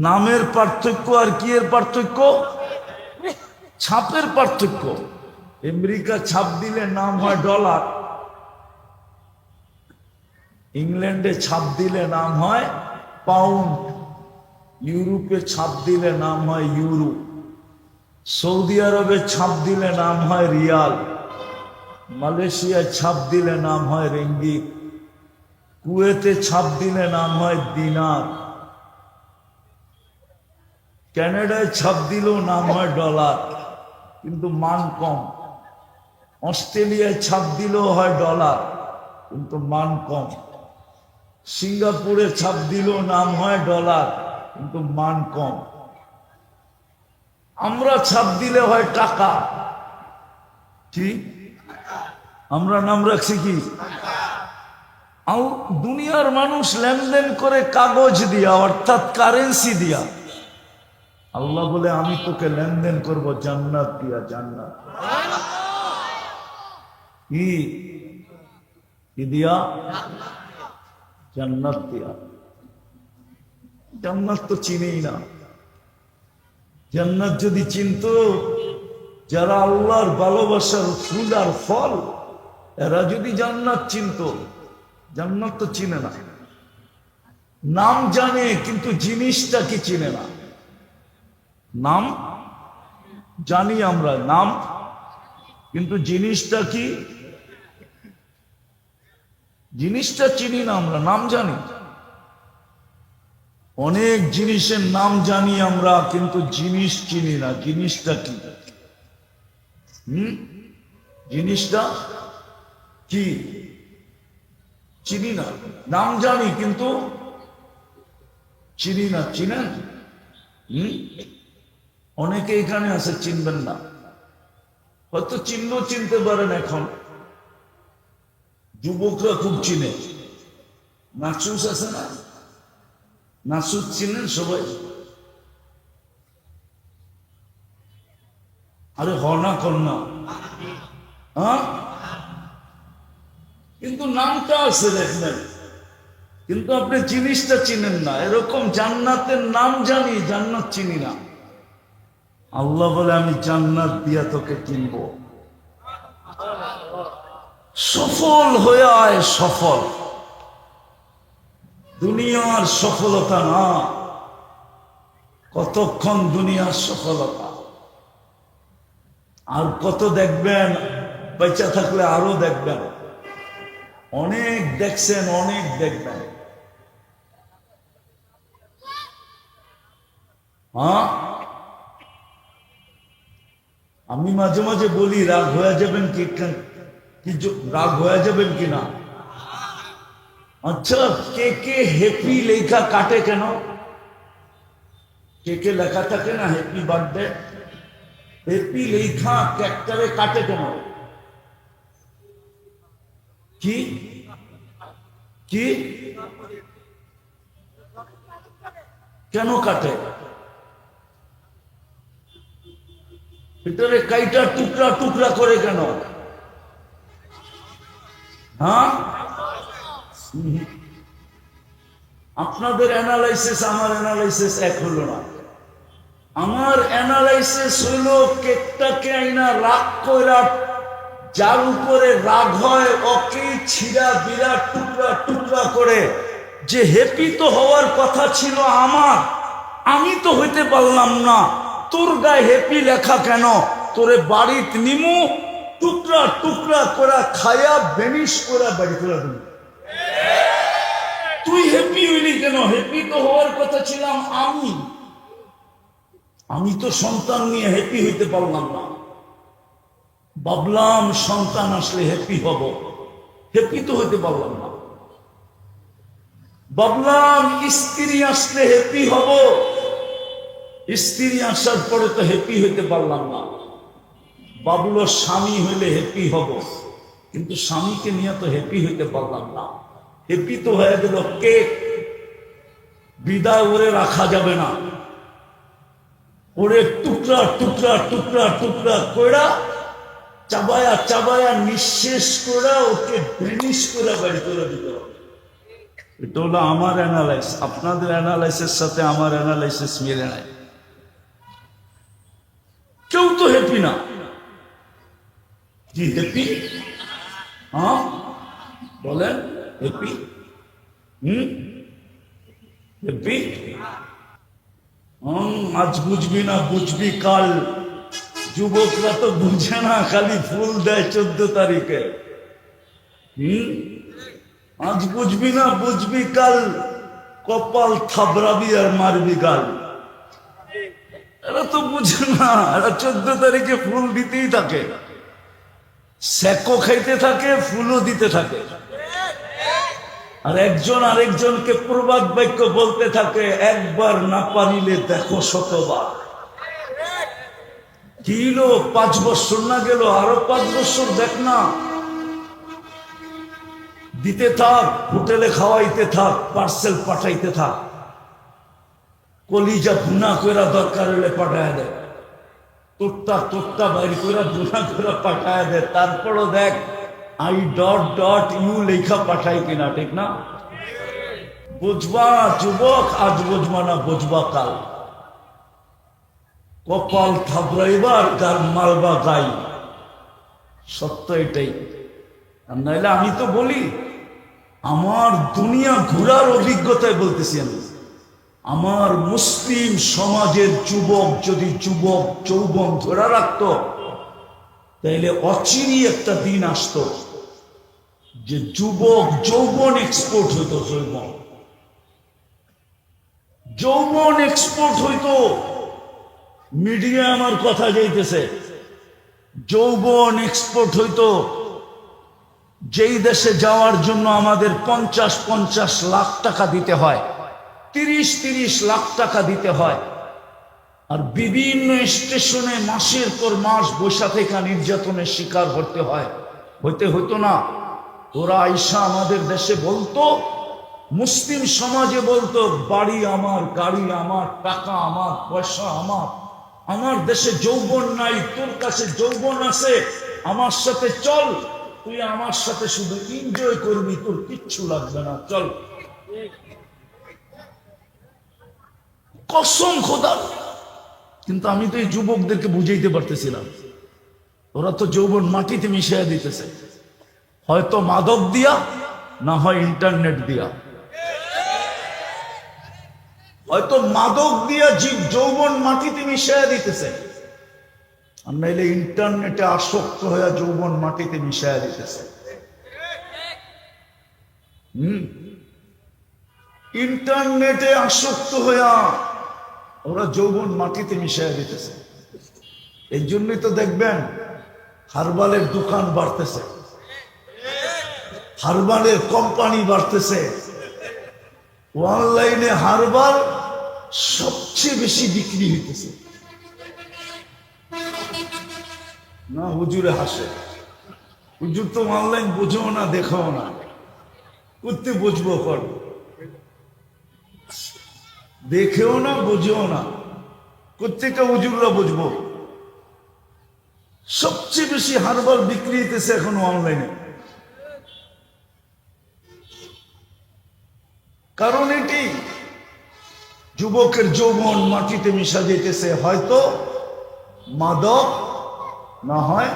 নামের পার্থক্য আর কি এর পার্থক্য? ছাপের পার্থক্য। আমেরিকা ছাপ দিলে নাম হয় ডলার, ইংল্যান্ডে ছাপ দিলে নাম হয় পাউন্ড, ইউরোপে ছাপ দিলে নাম হয় ইউরো, সৌদি আরবে ছাপ দিলে নাম হয় রিয়াল, মালয়েশিয়ায় ছাপ দিলে নাম হয় রিঙ্গিত, কুয়েতে ছাপ দিলে নাম হয় দিনার, কানাডায় ছাপ দিলেও নাম হয় ডলার, কিন্তু মান কম। অস্ট্রেলিয়ায় ছাপ দিলেও হয় ডলার, কিন্তু মান কম। সিঙ্গাপুরে ছাপ দিলেও নাম হয় ডলার, কিন্তু মান কম। আমরা ছাপ দিলে হয় টাকা। কি আমরা নাম রাখছি কি? দুনিয়ার মানুষ লেনদেন করে কাগজ দিয়া, অর্থাৎ কারেন্সি দিয়া। আল্লাহ বলে আমি তোকে লেনদেন করব জান্নাত দিয়া। জান্নাত কি দিয়া? জান্নাত দিয়া। জান্নাত তো চিনেই না। জান্নাত যদি চিনত, যারা আল্লাহর ভালোবাসার ফুল আর ফল, এরা যদি জান্নাত চিনত, জান্নাত তো চিনে না। নাম জানে কিন্তু জিনিসটা কি চিনে না। নাম জানি আমরা, নাম, কিন্তু জিনিসটা কি? জিনিসটা চিনি না আমরা, নাম জানি। অনেক জিনিসের নাম জানি আমরা, কিন্তু জিনিস চিনি না। জিনিসটা কি? জিনিসটা কি চিনি না। নাম জানি কিন্তু চিনি না। চিনেন? অনেকে এখানে আছে চিনবেন না, হয়তো চিনলেও চিনতে পারেন। এখন যুবকরা খুব চিনে। নাসুস আছে না? নাসুস চিনেন সবাই? আরে হনা কন্যা, হ্যাঁ, কিন্তু নামটা আছে দেখবেন, কিন্তু আপনি জিনিসটা চিনেন না। এরকম জান্নাতের নাম জানি, জান্নাত চিনি না। আল্লাহ বলে আমি জান্নাত দিয়া তোকে কিনব। সফল হয়ে আয়। সফল দুনিয়ার সফলতা না। কতক্ষণ দুনিয়ার সফলতা? আর কত দেখবেন? বেঁচে থাকলে আরো দেখবেন। অনেক দেখছেন, অনেক দেখবেন। হ্যাঁ, আমি মাঝে মাঝে বলি রাগ হয়ে যাবেন কি? রাগ হয়ে যাবেন কিনা? আচ্ছা, কে কে হ্যাপি লেখা কাটে কেন? কে কে লেখা থাকে না হ্যাপি বার্থডে, হ্যাপি লেখা ট্র্যাক্টরে কাটে কেন? কি কি কেন কাটে? ভিতরে কাইটা টুকরা টুকরা করে কেন? হ্যাঁ, আপনাদের অ্যানালাইসিস আমার অ্যানালাইসিস এক হলো না। আমার অ্যানালাইসিস হইল কেকটাকে আইনা রাগ কইরা, যার উপরে রাগ হয় ওকে ছিঁড়া বিরাট টুকরা টুকরা করে, যে হ্যাপি তো হওয়ার কথা ছিল আমার, আমি তো হইতে পারলাম না, তোর গায়ে হ্যাপি লেখা কেন? তোরে বাড়িতে নিমু, টুকরা টুকরা করে খায়া বেনিশ করে বাড়ি করে দেব। তুই হ্যাপি হইলি কেন? হ্যাপি তো হওয়ার কথা ছিলাম আমি। আমি তো সন্তান নিয়ে হ্যাপি হইতে পারলাম না। ভাবলাম সন্তান আসলে হ্যাপি হব, হ্যাপি তো হইতে পারলাম না। ভাবলাম স্ত্রী আসলে হ্যাপি হব, স্ত্রী আসার পরে তো হ্যাপি হইতে পারলাম না। ভাবলো স্বামী হইলে হ্যাপি হব, কিন্তু স্বামীকে নিয়ে তো হ্যাপি হইতে পারলাম না। হ্যাপি তো হয়ে গেল কেক, বিদায় ওরে রাখা যাবে না, ওরে টুকরা টুকরা টুকরা টুকরা কইরা চাবায়া চাবায়া নিঃশেষ করে ওকে ভেনিশ করে বাড়ি করে দিতে হবে। এটা হলো আমার অ্যানালাইসিস। আপনাদের অ্যানালাইসিসের সাথে আমার অ্যানালাইসিস মিলে নাই। কেউ তো হ্যাপি না। কি হ্যাপি? হ্যাঁ বলেন, হ্যাপি? হুম, দেখবি? আজ বুঝবি না বুঝবি কাল। যুবকরা তো বুঝে না, খালি ফুল দেয় 14 তারিখে। আজ বুঝবি না বুঝবি কাল, কপাল থাবড়াবি আর মারবি গাল। এরা তো বুঝে না, এরা 14 তারিখে ফুল দিতেই থাকে, সেকও খাইতে থাকে, ফুলও দিতে থাকে, আর একজন আরেকজনকে প্রবাদ বাক্য বলতে থাকে, একবার না পারিলে দেখো শতবার। কি হলো, 5 বছর না গেল, আরো 5 বছর দেখ না, দিতে থাক, হোটেলে খাওয়াইতে থাক, পার্সেল পাঠাইতে থাক, কলিজা ভুনা কইরা দরকার হলে পাঠায় দেয়, তোরটা তোরটা বাইর কইরা ভুনা কইরা পাঠায় দেয়, তারপরও দেখ আই ডট ডট ইউ লেখা পাঠাই কিনা, ঠিক না? বুঝবা যুবক, আজ বুঝবা না বুঝবা কাল, কপাল থাবড়াইবার গার মালবা গাই। সত্য এটাই। আর নাইলে আমি তো বলি, আমার দুনিয়া ঘোরার অভিজ্ঞতায় বলতেছি আমি, আমার মুসলিম সমাজের যুবক যদি যুবক যৌবন ধরে রাখতো, তাইলে অচিরই একটা দিন আসতো যে যুবক যৌবন এক্সপোর্ট হইতো, যৌবন এক্সপোর্ট হইতো। মিডিয়া আমার কথা যাইতেছে, যৌবন এক্সপোর্ট হইতো। যেই দেশে যাওয়ার জন্য আমাদের 50-50 লাখ টাকা দিতে হয়, 30-30 লাখ টাকা দিতে হয়, আর বিভিন্ন স্টেশনে মাসের পর মাস বৈশা থেকে নির্যাতনের শিকার করতে হয়, হইতো না? ওরা আইসা আমাদের দেশে বলতো, মুসলিম সমাজে বলতো, বাড়ি আমার, গাড়ি আমার, টাকা আমার, পয়সা আমার, আমার দেশে যৌবন নাই, তোর কাছে যৌবন আছে, আমার সাথে চল, তুই আমার সাথে শুধু এনজয় করবি, তোর কিচ্ছু লাগবে না, চল। কসম খোদা। কিন্তু আমি তো এই যুবকদেরকে বুঝাইতে পারতেছিলাম, ওরা তো যৌবন মাটিতে মিশিয়ে দিতেছে, হয়তো মাদক দিয়া, না হয় ইন্টারনেট দিয়া, হয়তো মাদক দিয়া যৌবন মাটিতে মিশিয়ে দিতেছে, আর নাইলে ইন্টারনেটে আসক্ত হয়ে যৌবন মাটিতে মিশিয়ে দিতেছে। ইন্টারনেটে আসক্ত হইয়া ওরা যৌবন মাটিতে মিশিয়ে দিতেছে। এই জন্যই তো দেখবেন হারবালের দোকান বাড়তেছে, হারবালের কোম্পানি বাড়তেছে, অনলাইনে হারবাল সবচেয়ে বেশি বিক্রি হইতেছে। না হুজুরে হাসে, হুজুর তো অনলাইন বোঝো না, দেখাও না, করতে বুঝবো, কর দেখেও না, বুঝেও না, প্রত্যেকটা হুজুররা বুঝবো। সবচেয়ে বেশি হারবাল বিক্রি হইতেছে এখন অনলাইনে। কারণ এটি যুবকের যৌবন মাটিতে মিশা যেতেছে, হয়তো মাদক, না হয়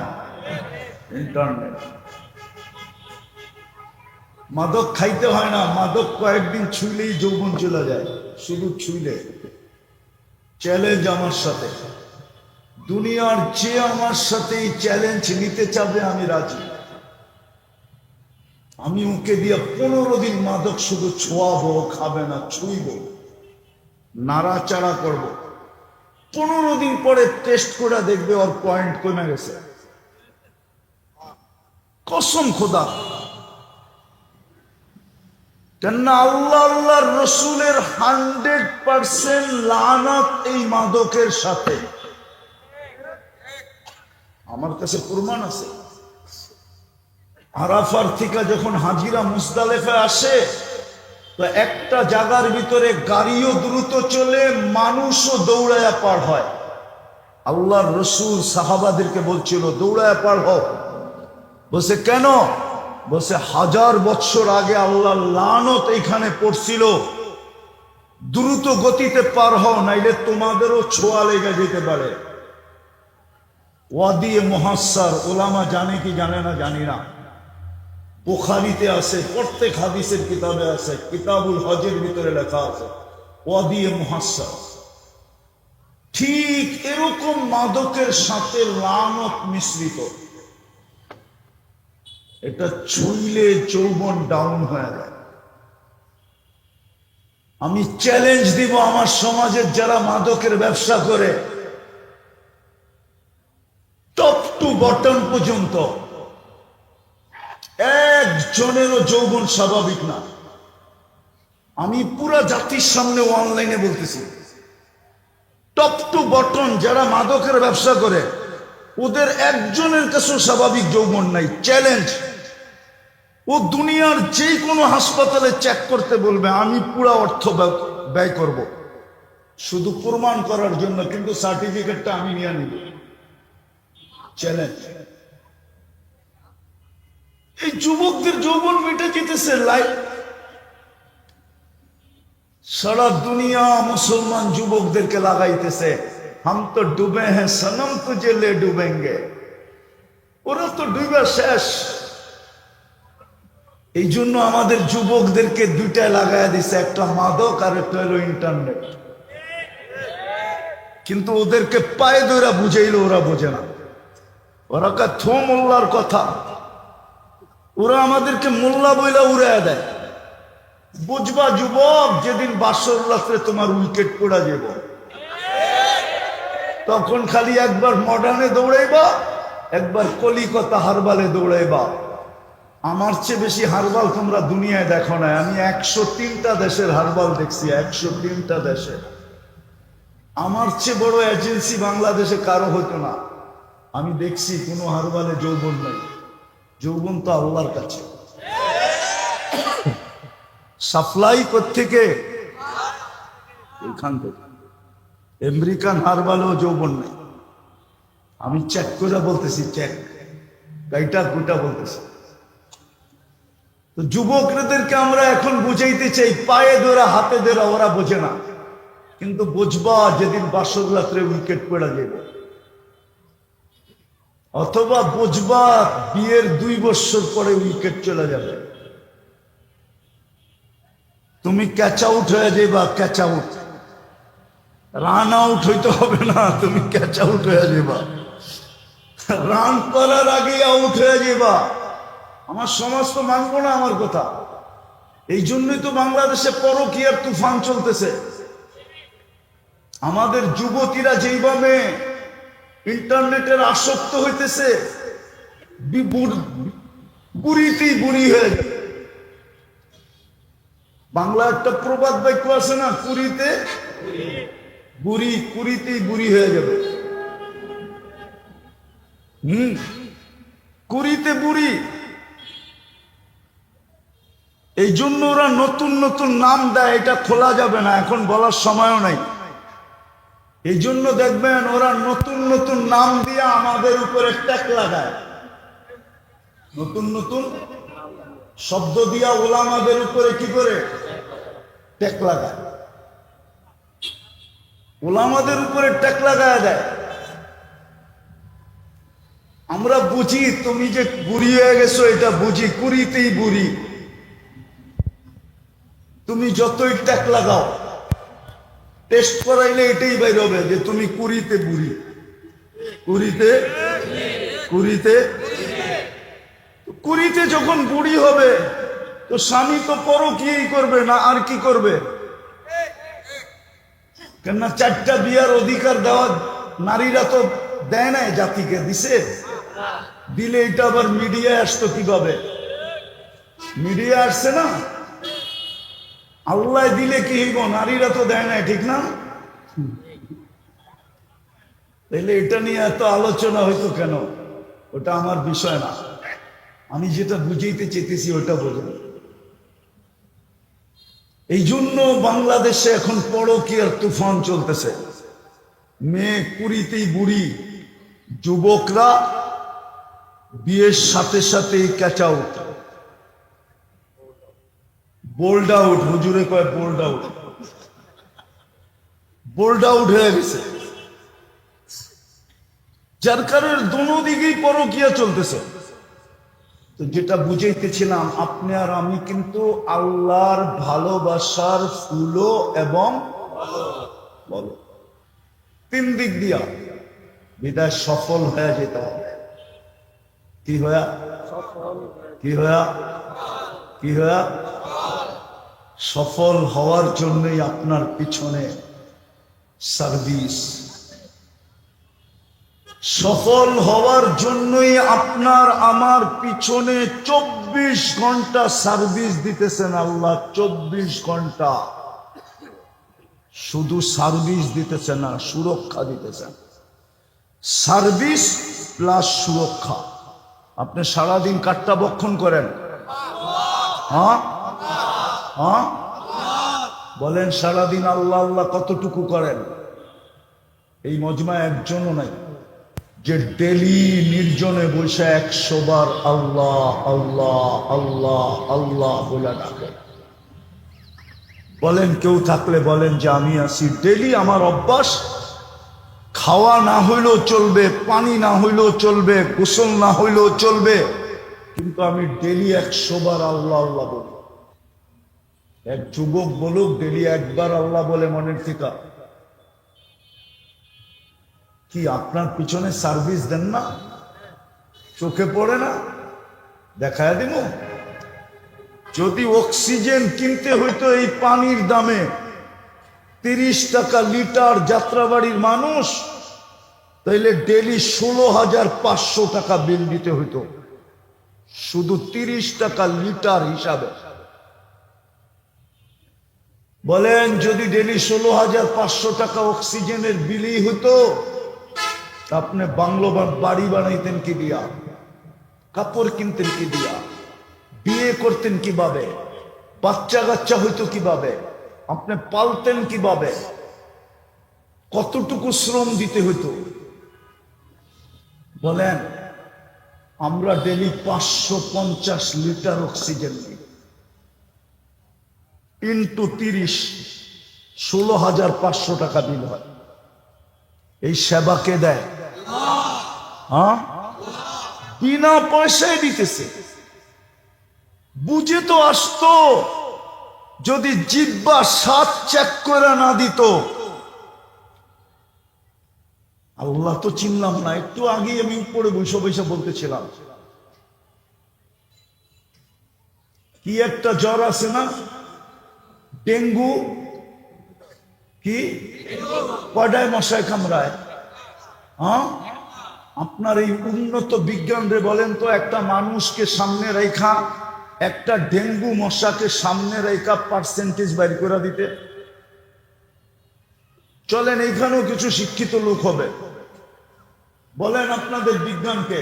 ইন্টারনেট। মাদক খাইতে হয় না, মাদক কয়েকদিন ছুইলেই যৌবন চলে যায়, শুধু ছুইলে। চ্যালেঞ্জ আমার সাথে, দুনিয়ার যে আমার সাথে এই চ্যালেঞ্জ নিতে চাবে আমি রাজি। আমি ওকে দিয়ে 15 দিন মাদক শুধু ছোঁয়াবো, খাবে না, ছুঁইব, নাড়াচাড়া করব, 15 দিন পরে টেস্ট করে দেখবে ওর পয়েন্ট কমে গেছে। কসম খোদা। কেননা আল্লাহর রসুলের 100% লানাত এই মাদকের সাথে। আমার কাছে প্রমাণ আছে। আরাফার থেকে যখন হাজিরা মুজদালিফা আসে, তো একটা জায়গার ভিতরে গাড়িও দ্রুত চলে, মানুষও দৌড়ায়া পার হয়। আল্লাহর রসুল সাহাবাদেরকে বলছিল, দৌড়ায়া পার হও। বলছে কেন? বলছে 1000 বছর আগে আল্লাহর লানত এখানে পড়ছিল, দ্রুত গতিতে পার হও, নাইলে তোমাদেরও ছোঁয়া লেগে যেতে পারে। ওয়াদি মুহাসসার, ওলামা জানে কি জানে না জানি না, বুখারীতে আছে, প্রত্যেক হাদিসের কিতাবে আছে, কিতাবুল হজের ভিতরে লেখা আছে ওয়াদিয়ে মুহাসসার। ঠিক এরকম মাদকের সাথে লানত মিশ্রিত। এটা ছুঁইলে যৌবন ডাউন হয়ে যায়। আমি চ্যালেঞ্জ দিব আমার সমাজের যারা মাদকের ব্যবসা করে, টপ টু বটম পর্যন্ত একজনেরও যৌবন স্বাভাবিক না। আমি পুরা জাতির সামনে অনলাইনে বলতেছি, টপ টু বটম যারা মাদকের ব্যবসা করে ওদের একজনের কাছেও স্বাভাবিক যৌবন নাই। চ্যালেঞ্জ। ও দুনিয়ার যে কোনো হাসপাতালে চেক করতে বলবে, আমি পুরা অর্থ ব্যয় করব শুধু প্রমাণ করার জন্য, কিন্তু সার্টিফিকেটটা আমি নিয়ে নিব। চ্যালেঞ্জ। এই যুবকদের যৌবন মিটে যেতেছে লাইফ। সারা দুনিয়া মুসলমান যুবকদেরকে লাগাইতেছে, হাম তো ডুবে হ্যাঁ সনম তুঝে লে ডুবেঙ্গে। ওরা তো ডুবে শেষ। এই জন্য আমাদের যুবকদেরকে দুইটায় লাগাই দিছে, একটা মাদক আর একটা হলো ইন্টারনেট। কিন্তু ওদেরকে পায়ে ধরে বুঝাইলে ওরা বোঝে না। ওরা কা থো মোল্লার কথা, ওরা আমাদেরকে মোল্লা বইলা উড়াইয়া দেয়। বুঝবা যুবক, যেদিন বাসর রাত্রে তোমার উইকেট পড়া যাব, তখন খালি একবার মডার্নে দৌড়াইবা, একবার কলিকতা হারবালে দৌড়াইবা। আমার চেয়ে বেশি হারবাল তোমরা দুনিয়ায় দেখো না। আমি 103টা দেশের হারবাল দেখছি, 103টা দেশে। আমার চেয়ে বড় এজেন্সি বাংলাদেশে কারো হতো না। আমি দেখছি কোনো হারবালে যৌবন নাই। যৌবন তো আল্লাহর কাছে। সাপ্লাই কোত্থেকে? এখান থেকে। আমেরিকান হারবালেও যৌবন নেই। আমি চেক করে বলতেছি, চেক গাইটা গুটা বলতেছি। তো যুবকদেরকে আমরা এখন বুঝাইতে চাই, পায়ে ধরা হাতে ধরা, ওরা বোঝে না। কিন্তু বুঝবা যেদিন বাসর রাত্রে উইকেট পড়া যাবে, অথবা বুঝবা বিয়ের 2 বছর পরে উইকেট চলে যাবে। তুমি ক্যাচ আউট হয়ে যাবা, ক্যাচ আউট। রান আউট হইতে হবে না, তুমি ক্যাচ আউট হয়ে যাবা। রান করার আগে আউট হয়ে যাবা। আমার সমাজ তো মানবো না আমার কথা। এই জন্যই তো বাংলাদেশে পরকীয়ার তুফান চলতেছে। আমাদের যুবতীরা যেইভাবে ইন্টারনেটের আসক্ত হইতেছে, বুড়িতেই বুড়ি হয়ে যায়। বাংলা একটা প্রবাদ বাক্য আছে না, কুড়িতে বুড়ি, কুড়িতেই বুড়ি হয়ে যাবে। কুড়িতে বুড়ি। এই জন্য ওরা নতুন নতুন নাম দেয়, এটা খোলা যাবে না, এখন বলার সময়ও নাই। এই জন্য দেখবেন ওরা নতুন নতুন নাম দিয়ে আমাদের উপরে ট্যাগ লাগায়। নতুন নতুন শব্দ দিয়া ওলামাদের উপরে কি করে ট্যাগ লাগায়, ওলামাদের উপরে ট্যাগ লাগায় দেয়। আমরা বুঝি তুমি যে বুড়ি হয়ে গেছো, এটা বুঝি, কুড়িতেই বুড়ি। তুমি যতই ট্যাগ লাগাও, টেস্ট করাইলে এটাই বাইর হবে যে তুমি কুড়িতে বুড়ি। কুড়িতে কুড়িতে কুড়িতে যখন বুড়ি হবে, তো স্বামী তো পরকীয়াই করবে না, আর কি করবে? কেননা 4টা বিয়ার অধিকার দেওয়া নারীরা তো দেয় নাই, জাতিকে দিছে। দিলে এটা আবার মিডিয়ায় আসতো কিভাবে? মিডিয়া আসছে না। আল্লাহ দিলে কি হইব? নারীরা তো দেয় নাই, ঠিক না? তাইলে এটা নিয়ে এত আলোচনা হইতো কেন? ওটা আমার বিষয় না। আমি যেটা বুঝাইতে চেয়েছি ওটা বলুন। এই জন্য বাংলাদেশে এখন পরকীয়ার তুফান চলতেছে। মেয়ে কুড়িতেই বুড়ি, যুবকরা বিয়ের সাথে সাথেই ক্যাচ আউট, বোল্ড আউট। হুজুরে কয় বোল্ড আউট, বোল্ড আউট হয়ে গেছে। যার কারণে দোনো দিকেই পরকীয়া চলতেছে। তো যেটা বুঝাইতেছিলাম, আপনি আর আমি কিন্তু আল্লাহর ভালোবাসার ফুলো এবং বলো তিন দিক দিয়া বিদায় সফল হয়ে যেতে হবে। কি হয়া কি হয়া কি হয়া সফল হওয়ার জন্যই আপনার পিছনে সার্ভিস, সফল হওয়ার জন্যই আপনার আমার পিছনে 24 ঘন্টা সার্ভিস দিতেছেন আল্লাহ। 24 ঘন্টা শুধু সার্ভিস দিতেছেন না, সুরক্ষা দিতেছেন। সার্ভিস প্লাস সুরক্ষা। আপনি সারাদিন কাট্টা বক্ষণ করেন, হ্যাঁ হ্যাঁ বলেন সারাদিন আল্লাহ আল্লাহ কতটুকু করেন? এই মজমা একজনও নাই যে ডেলি নির্জনে বসে 100 বার আল্লাহ আল্লাহ আল্লাহ আল্লাহ বলে ডাকে। বলেন কেউ থাকলে বলেন যে আমি আছি। ডেলি আমার অভ্যাস, খাওয়া না হইলেও চলবে, পানি না হইলেও চলবে, গোসল না হইলেও চলবে, কিন্তু আমি ডেলি 100 বার আল্লাহ আল্লাহ বলি। এক যুবক বলুক ডেলি একবার আল্লাহ বলে মনের থেকে। কি আপনার পিছনে সার্ভিস দেন না? চোখে পড়ে না? দেখায় দিব। যদি অক্সিজেন কিনতে হইতো এই পানির দামে 30 টাকা লিটার যাত্রাবাড়ির মানুষ, তাইলে ডেলি 16,500 টাকা বিল দিতে হইতো, শুধু 30 টাকা লিটার হিসাবে। বলেন যদি ডেলি 16,500 টাকা অক্সিজেনের বিলই হইতো, আপনি বাংলো বাড়ি বানাইতেন কি দিয়া? কাপড় কিনতেন কি দিয়া? বিয়ে করতেন কিভাবে? বাচ্চা কাচ্চা হইতো কিভাবে? আপনি পালতেন কিভাবে? কতটুকু শ্রম দিতে হইতো? বলেন আমরা ডেলি 550 লিটার অক্সিজেন নিই, ইন্টু 30, 16,500 টাকা বিল হয়। এই সেবা কে দেয়? হ্যাঁ, বিনা পয়সায় দিতেছে। বুঝে তো আসতো, যদি জিহ্বা সাত চেক করে না দিত। আল্লাহ তো চিনলাম না। একটু আগে আমি উপরে বসে বসে বলতেছিলাম কি একটা জ্বর আছে না, ডেঙ্গু, কি কয়টায় মশায় কামড়ায়? হ্যাঁ, আপনার এই উন্নত বিজ্ঞান রে বলেন তো, একটা মানুষকে সামনে রেখা, একটা ডেঙ্গু মশাকে সামনে রেখা পার্সেন্টেজ বাইর করে দিতে। চলেন এইখানেও কিছু শিক্ষিত লোক হবে, বলেন আপনাদের বিজ্ঞানকে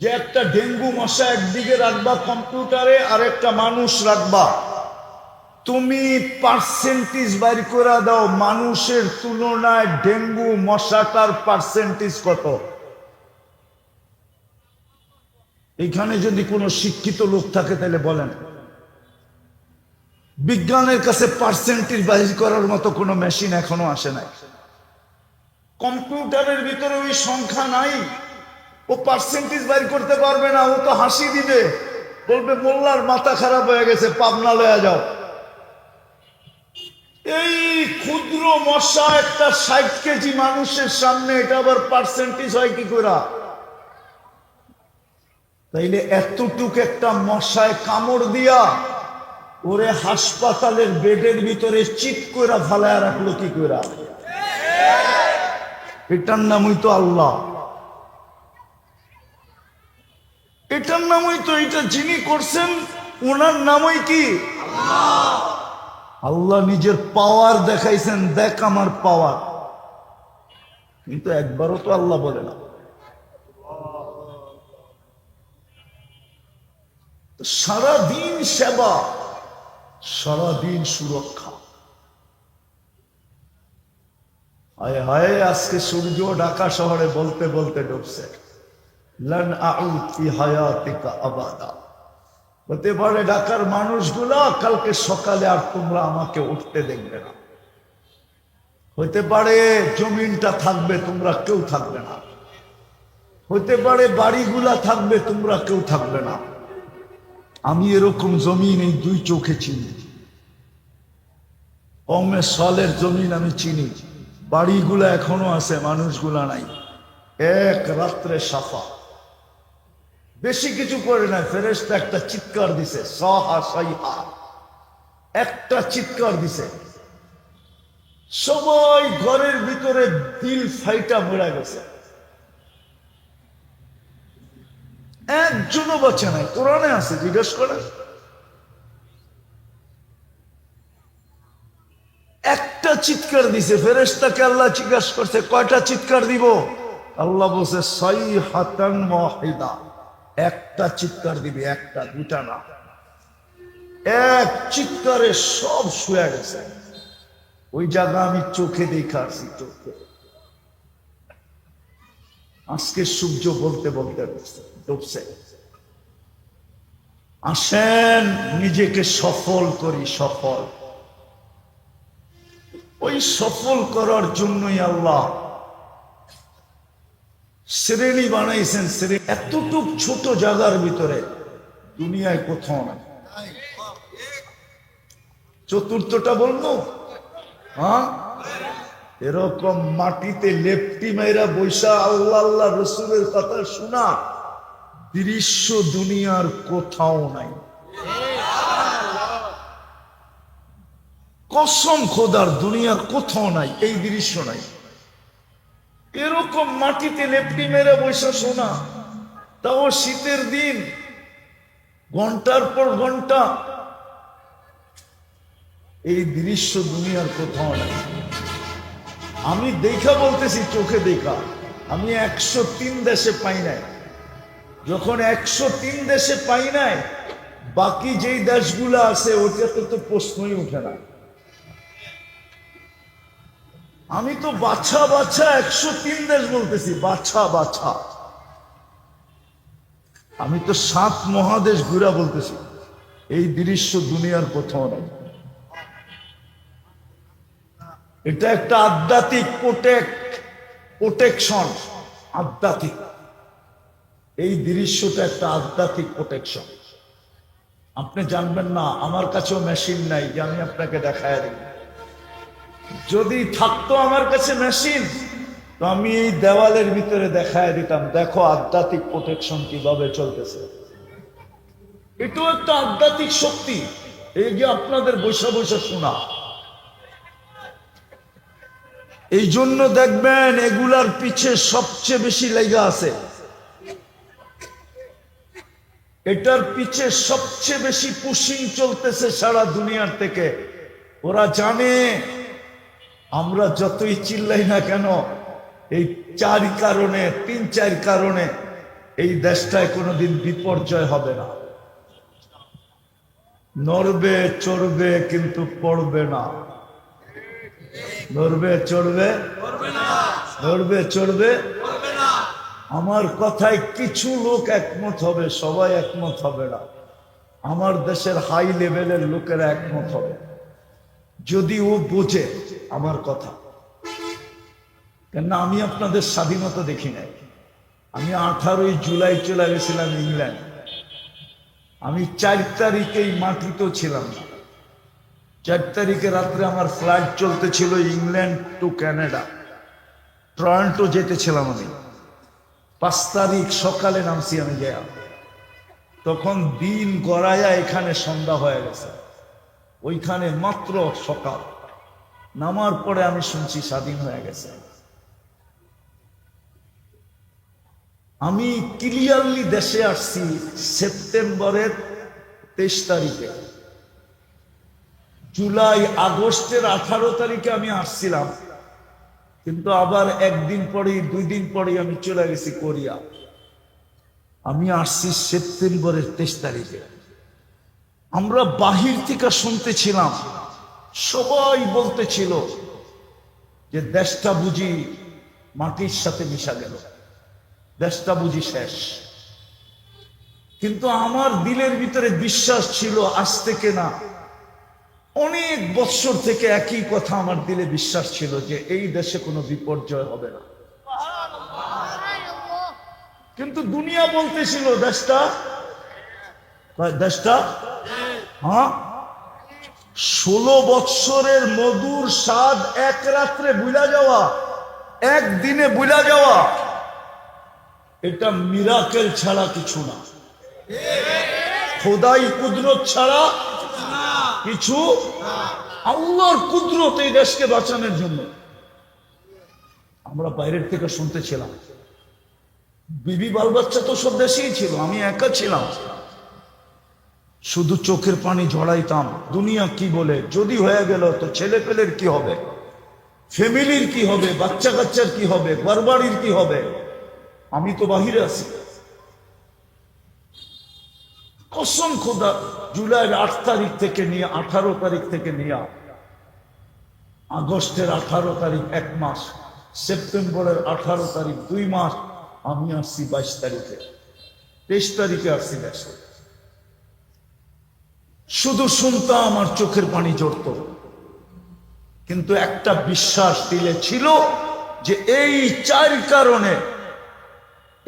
যে একটা ডেঙ্গু মশা একদিকে রাখবা কম্পিউটারে, আর একটা মানুষ রাখবা, তুমি পার্সেন্টেজ বাইর করে দাও, মানুষের তুলনায় ডেঙ্গু মশাটার পার্সেন্টেজ কত? এখানে যদি কোনো শিক্ষিত লোক থাকে তাহলে বলেন। বিজ্ঞানের কাছে পার্সেন্টেজ বাইর করার মতো কোনো মেশিন এখনো আসে নাই। কম্পিউটারের ভিতরে ওই সংখ্যা নাই, ও পার্সেন্টেজ বাইর করতে পারবে না। ও তো হাসি দিবে, বলবে মোল্লার মাথা খারাপ হয়ে গেছে, পাবনা লয়া যাও। এই ক্ষুদ্র মশা একটা 60 কেজি মানুষের সামনে, এটা আবার পার্সেন্টেজ হয় কি করে? তাইলে এতটুক একটা মশায় কামড় দিয়া ওরে হাসপাতালের বেডের ভিতরে চিৎ করে ফালায় রাখলো কি করে? এটার নামই তো আল্লাহ, এটার নামই তো, এটা যিনি করছেন ওনার নামই কি? আল্লাহ নিজের পাওয়ার দেখাইছেন, দেখ আমার পাওয়ার। কিন্তু একবারও তো আল্লাহ বলে না। সারাদিন সেবা, সারাদিন সুরক্ষা। হায় হায়, আজকে সূর্য ঢাকা শহরে বলতে বলতে ডুবছে। লান আউদ ফি হায়াতিকা আবাদা। হতে পারে ঢাকার মানুষগুলা কালকে সকালে আর তোমরা আমাকে উঠতে দেখবে না। হতে পারে জমিনটা থাকবে, তোমরা কেউ থাকবে না। হতে পারে বাড়িগুলা থাকবে, তোমরা কেউ থাকবে না। আমি এরকম জমিন এই দুই চোখে চিনি। কমে সলের জমিন আমি চিনি, বাড়িগুলা এখনো আছে, মানুষগুলা নাই। এক রাত্রে সাফা, বেশি কিছু করে না। ফেরেশতা একটা চিৎকার দিছে, সাহা সাইহা, একটা চিৎকার দিছে, সবাই ঘরের ভিতরে দিল ফাইটা মরে গেছে, একজনও বাঁচে নাই। কোরআনে আছে, জিজ্ঞেস করে। একটা চিৎকার দিছে। ফেরেশতাকে আল্লাহ জিজ্ঞাসা করছে, কয়টা চিৎকার দিব? আল্লাহ বলছে সাইহাতান ওয়াহিদা, একটা চিৎকার দিবি, একটা, দুটা না। এক চিৎকারে সব শুয়ে গেছে। ওই জায়গা আমি চোখে দেখা আসি, চোখে। আজকে সূর্য বলতে বলতে ডুবছে। আসেন নিজেকে সফল করি, সফল। ওই সফল করার জন্যই আল্লাহ শ্রেণী বানাইছেন। শ্রেণী এতটুক ছোট জায়গার ভিতরে দুনিয়ায় কোথাও নাই। চতুর্থটা বলবো, হ্যাঁ, এরকম মাটিতে লেপটি মাইরা বৈশা আল্লাহ আল্লাহ রসুলের কথা শোনা দৃশ্য দুনিয়ার কোথাও নাই। কসম খোদার, দুনিয়ার কোথাও নাই, এই দৃশ্য নাই। এরকম মাটিতে লেপটি মেরে বৈশা শোনা, তাও শীতের দিন, ঘন্টার পর ঘন্টা, এই দৃশ্য দুনিয়ার কোথাও নাই। আমি দেখা বলতেছি, চোখে দেখা। আমি 103 দেশে পাই নাই। যখন 103 দেশে পাই নাই, বাকি যেই দেশগুলো আছে ওটাতে তো প্রশ্নই উঠে না। আমি তো বাছা বাছা 103 দেশ বলতেছি, বাছা বাছা। আমি তো 7 মহাদেশ ঘুরা বলতেছি। এই দৃশ্য দুনিয়ার কোথাও নাই। এটা একটা আধ্যাত্মিক প্রোটেকশন, আধ্যাত্মিক। এই দৃশ্যটা একটা আধ্যাত্মিক প্রোটেকশন। আপনি জানবেন না, আমার কাছেও মেশিন নাই যে আমি আপনাকে দেখায় দিই। যদি থাকতো আমার কাছে মেশিন, তো আমি এই দেওয়ালের ভিতরে দেখায় দিতাম, দেখো আধ্যাত্মিক প্রোটেকশন কিভাবে চলতেছে। এটাও একটা আধ্যাত্মিক শক্তি, এই যে আপনাদের বৈশা বৈশা শোনা। এই জন্য দেখবেন এগুলার পিছে সবচেয়ে বেশি লেগা আছে। এটার পিছে সবচেয়ে বেশি পুশিং চলতেছে সারা দুনিয়ার থেকে। ওরা জানে আমরা যতই চিল্লাই না কেন, এই 4 কারণে, 3-4 কারণে এই দেশটায় কোনোদিন বিপর্যয় হবে না। নড়বে চড়বে কিন্তু পড়বে না। নড়বে চড়বে, নড়বে চড়বে। আমার কথায় কিছু লোক একমত হবে, সবাই একমত হবে না। আমার দেশের হাই লেভেলের লোকেরা একমত হবে, যদি ও বোঝে আমার কথা। কেননা আমি আপনাদের স্বাধীনতা দেখি নাই। আমি 18ই জুলাই চলে গেছিলাম ইংল্যান্ড। আমি 4 তারিখেই মাটিতেও ছিলাম না। 4 তারিখে রাত্রে আমার ফ্লাইট চলতেছিল ইংল্যান্ড টু কানাডা, টরন্টো যেতেছিলাম আমি। 5 তারিখ সকালে নামছি আমি গিয়া, তখন দিন গড়াইয়া এখানে সন্ধ্যা হয়ে গেছে, ওইখানে মাত্র সকাল। নামার পরে আমি শুনছি স্বাধীন হয়ে গেছে। আমি ক্লিয়ারলি দেশে আসছি সেপ্টেম্বরের 23 তারিখে। জুলাই আগস্টের 18 তারিখে আমি আসছিলাম, কিন্তু আবার 1 দিন পরেই 2 দিন পরেই আমি চলে গেছি কোরিয়া। আমি আসছি সেপ্টেম্বরের 23 তারিখে। আমরা বাহির থেকে শুনতেছিলাম, সবাই বলতেছিল যে দেশটা বুঝি মাটির সাথে মিশা গেল, দেশটা বুঝি শেষ। কিন্তু আমার দিলের ভিতরে বিশ্বাস ছিল, আজ থেকে না, অনেক বছর থেকে একই কথা আমার দিলে বিশ্বাস ছিল যে এই দেশে কোনো বিপর্যয় হবে না। কিন্তু দুনিয়া বলতেছিল দেশটা দেশটা হ্যাঁ 16 বৎসরের মধুর স্বাদ এক রাত্রে ভুলা যাওয়া, একদিনে ভুলা যাওয়া, এটা মিরাকেল ছাড়া কিছু না, খোদাই কুদরত ছাড়া কিছু। আল্লাহর কুদরত এই দেশকে বাঁচানোর জন্য। আমরা বাইরের থেকে শুনতেছিলাম, বিবি বাল বাচ্চা তো সব দেশেই ছিল, আমি একা ছিলাম, শুধু চোখের পানি ঝরাইতাম। দুনিয়া কি বলে, যদি হয়ে গেল তো ছেলে পেলের কি হবে, ফ্যামিলির কি হবে, বাচ্চা কাচ্চার কি হবে, ঘরবাড়ির কি হবে। আমি তো বাহিরে আছি। কসম খোদা, জুলাইয়ের 8 তারিখ থেকে নিয়ে 18 তারিখ থেকে নিয়ে আগস্টের 18 তারিখ 1 মাস, সেপ্টেম্বরের 18 তারিখ 2 মাস, আমি আসছি 22 তারিখে, 23 তারিখে আসছি দেশে। শুধু শুনতাম, আমার চোখের পানি ঝরত, কিন্তু একটা বিশ্বাস দিলে ছিল যে এই 4 কারণে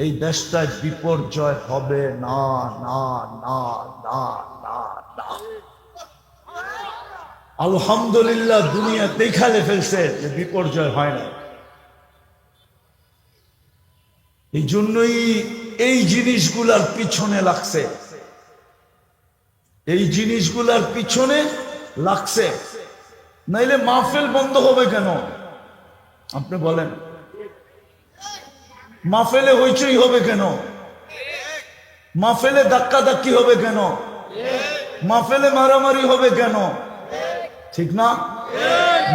এই দেশটায় বিপর্যয় হবে না, না, না, না, না, না। আলহামদুলিল্লাহ, দুনিয়া দেখালে ফেলছে যে বিপর্যয় হয় না। এই জন্যই এই জিনিসগুলার পিছনে লাগছে, এই জিনিসগুলার পিছনে লাগছে। নাইলে মাহফিল বন্ধ হবে কেন আপনি বলেন? মাহফিলে হইচই হবে কেন? মাহফিলে ধাক্কা ধাক্কি হবে কেন? মাহফিলে মারামারি হবে কেন? ঠিক না?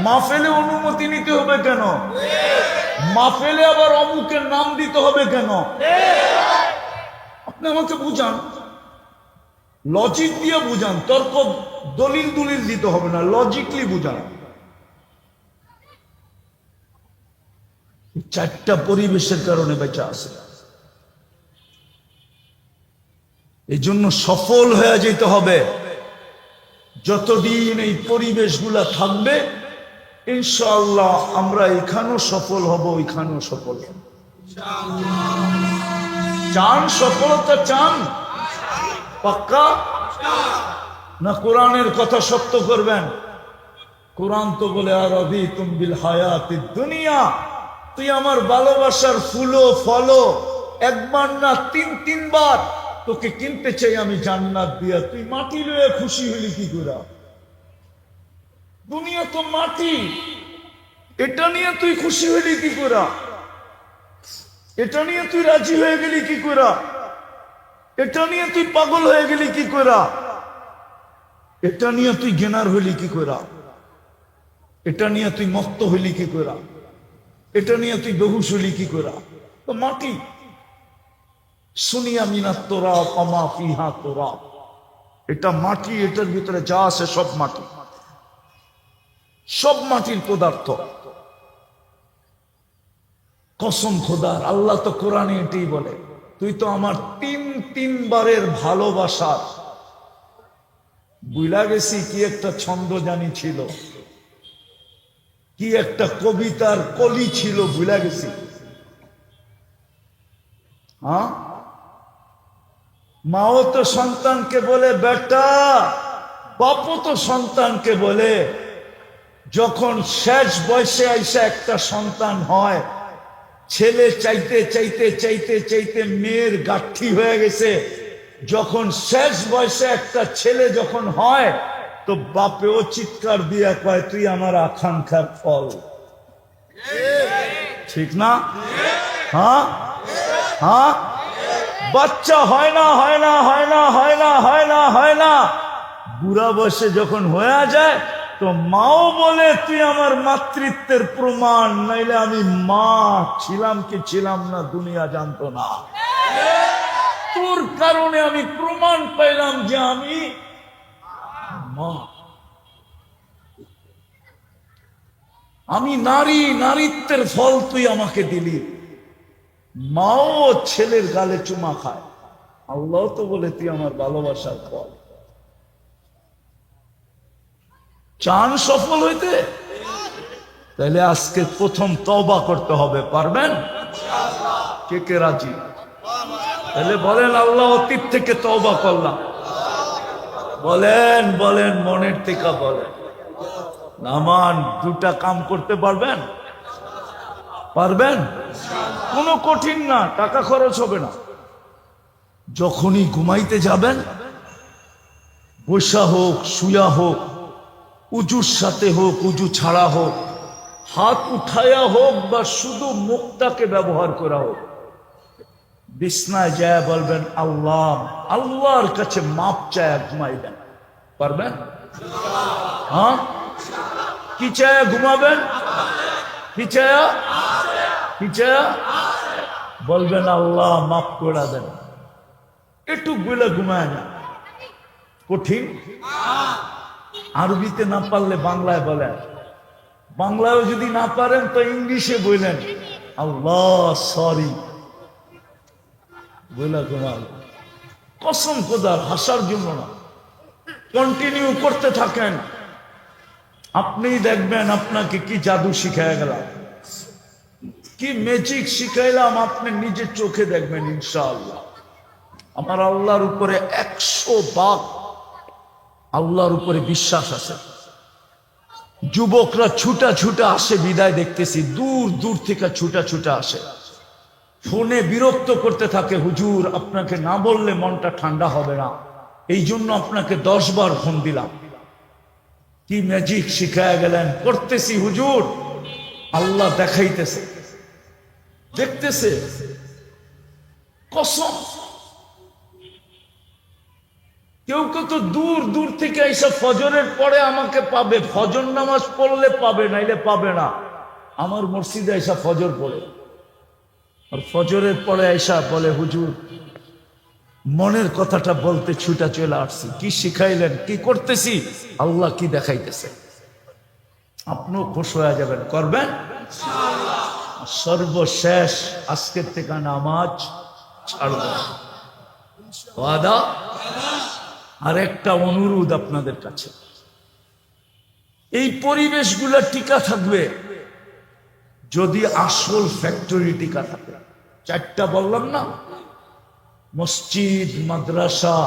মাহফিলে অনুমতি নিতে হবে কেন? মাহফিলে আবার অমুকের নাম দিতে হবে কেন? আপনি আমাকে বুঝান, লজিক দিয়ে বুঝান, তর্ক দলিল দলিল দিতে হবে না, লজিকলি বুঝান। 4টা পরিবেশের কারণে বেঁচে আছে। এই জন্য সফল হয়ে যেতে হবে। যতদিন এই পরিবেশগুলা থাকবে, ইনশাআল্লাহ আমরা এখানেও সফল হব, ওইখানেও সফল হব। চান সফলতা? চান পাক্কা না? কোরআনের কথা সত্য করবেন? কোরআন তো বলে আরাদিতুম বিল হায়াতিদ দুনিয়া, তুই আমার ভালোবাসার ফুলো ফলো একবার না 3-3 বার তোকে কিনতে চাই আমি জান্নাত দিয়া, তুই মাটি লয়ে খুশি হইলি কি করে? দুনিয়া তো মাটি, এটা নিয়ে তুই খুশি হইলি কি করে? এটা নিয়ে তুই রাজি হয়ে গেলি কি করে? এটা নিয়ে তুই পাগল হয়ে গেলি কি করে? এটা নিয়ে তুই গেনার হইলি কি করে? এটা নিয়ে তুই মত্ত হইলি কি করে? এটা নিয়ে তুই বেহুশ হইলি কি করে? তো মাটি। সুনিয়া মিনাত তুরাব আমা ফিহা তুরাব, এটা মাটি, এটার ভিতরে যা আছে সব মাটি, সব মাটির পদার্থ। কসম খোদার, আল্লাহ তো কোরআনে এটাই বলে, তুই তো আমার 3 বারের ভালোবাসার। বুঝলা গেছি কি একটা ছন্দ জানি ছিল, কি একটা কবিতার কলি ছিল, ভুলা গেছি। হ্যাঁ, মাও তো সন্তানকে বলে বেটা, বাপও তো সন্তানকে বলে। যখন শেষ বয়সে আইসা একটা সন্তান হয়, ছেলে চাইতে চাইতে চাইতে চাইতে মেয়ের গাঠি হয়ে গেছে, যখন শেষ বয়সে একটা ছেলে যখন হয়, তো বাপেও চিৎকার দিয়া কয় তুই আমার আকাঙ্ক্ষার ফল। ঠিক না? হ্যাঁ হ্যাঁ, বাচ্চা হয় না, হয় না, হয় না, হয় না, হয় না, হয় না, বুড়া বয়সে যখন হয়ে যায়, তো মাও বলে তুই আমার মাতৃত্বের প্রমাণ, নাইলে আমি মা ছিলাম কি ছিলাম না দুনিয়া জানতো না। তোর কারণে আমি প্রমাণ পাইলাম যে আমি মা। আমি নারী, নারীত্বের ফল তুই আমাকে দিলি। মাও ছেলের গালে চুমা খায়, আল্লাহ তো বলে তুই আমার ভালোবাসার ফল। চান সফল হইতে? তাহলে আজকে প্রথম তওবা করতে হবে। পারবেন? কে কে রাজি? তাহলে বলেন আল্লাহ অতীত থেকে তওবা করলাম। বলেন বলেন মনের থেকে বলেন। নামান দুটা কাম করতে পারবেন? পারবেন? কোনো কঠিন না, টাকা খরচ হবে না। যখনই ঘুমাইতে যাবেন, বসা হোক শুয়া হোক, উজুর সাথে হোক উজু ছাড়া হোক, হাত উঠায়া হোক বা শুধু মুখটাকে ব্যবহার করা হোক, বিছনায় যায় বলবেন আল্লাহ, আল্লাহর কাছে মাপ চায় ঘুমাইবেন। পারবেন? হ্যাঁ, কি চায় ঘুমাবেন? কি চায়? কি চায়? বলবেন আল্লাহ মাফ করে দেন। একটু গুলা ঘুমায় না, কঠিন। আরবিতে না পারলে বাংলায় বলেন, বাংলায় যদি না পারেন তো ইংলিশে বললেন আল্লাহ সরি, বইলা ঘুমাল। কসম খোদার, হাসার জন্য না, কন্টিনিউ করতে থাকেন। আপনি দেখবেন আপনাকে কি জাদু শিখায় গেলাম, কি ম্যাজিক শিখাইলাম, আপনি নিজের চোখে দেখবেন ইনশাআল্লাহ। আমার আল্লাহর উপরে 100 ভাগ আল্লাহর উপরে বিশ্বাস আছে। যুবকরা ছুটা ছুটা আসে, বিদায় দেখতেছি দূর দূর থেকে ছুটা ছুটা আসে, ফোনে বিরক্ত করতে থাকে, হুজুর আপনাকে না বললে মনটা ঠান্ডা হবে না, এই জন্য আপনাকে 10 বার ফোন দিলাম। কি ম্যাজিক শিখায় গেলেন? করতেছি হুজুর, আল্লাহ দেখাইতেছে, দেখতেছে, কসম। কেউ কেউ তো দূর দূর থেকে এইসব ফজরের পরে আমাকে পাবে, ফজর নামাজ পড়লে পাবে, নাইলে পাবে না। আমার মসজিদে এসা ফজর পড়ে, আর ফজরের পরে আইসা বলে হুজুর মনের কথাটা বলতে ছুটা চলে আসছি। কি শিখাইলেন? কি করতেছি? আল্লাহ কি দেখাইতেছে। আপনিও খুশ হয়ে যাবেন, করবেন সর্বশেষ আজকের থেকে নামাজ ছাড়বেন, ওয়াদা। আর একটা অনুরোধ আপনাদের কাছে, এই পরিবেশগুলো টিকা থাকবে যদি আসল ফ্যাক্টরি টিকা থাকে। 4টা বললাম না, মসজিদ, মাদ্রাসা,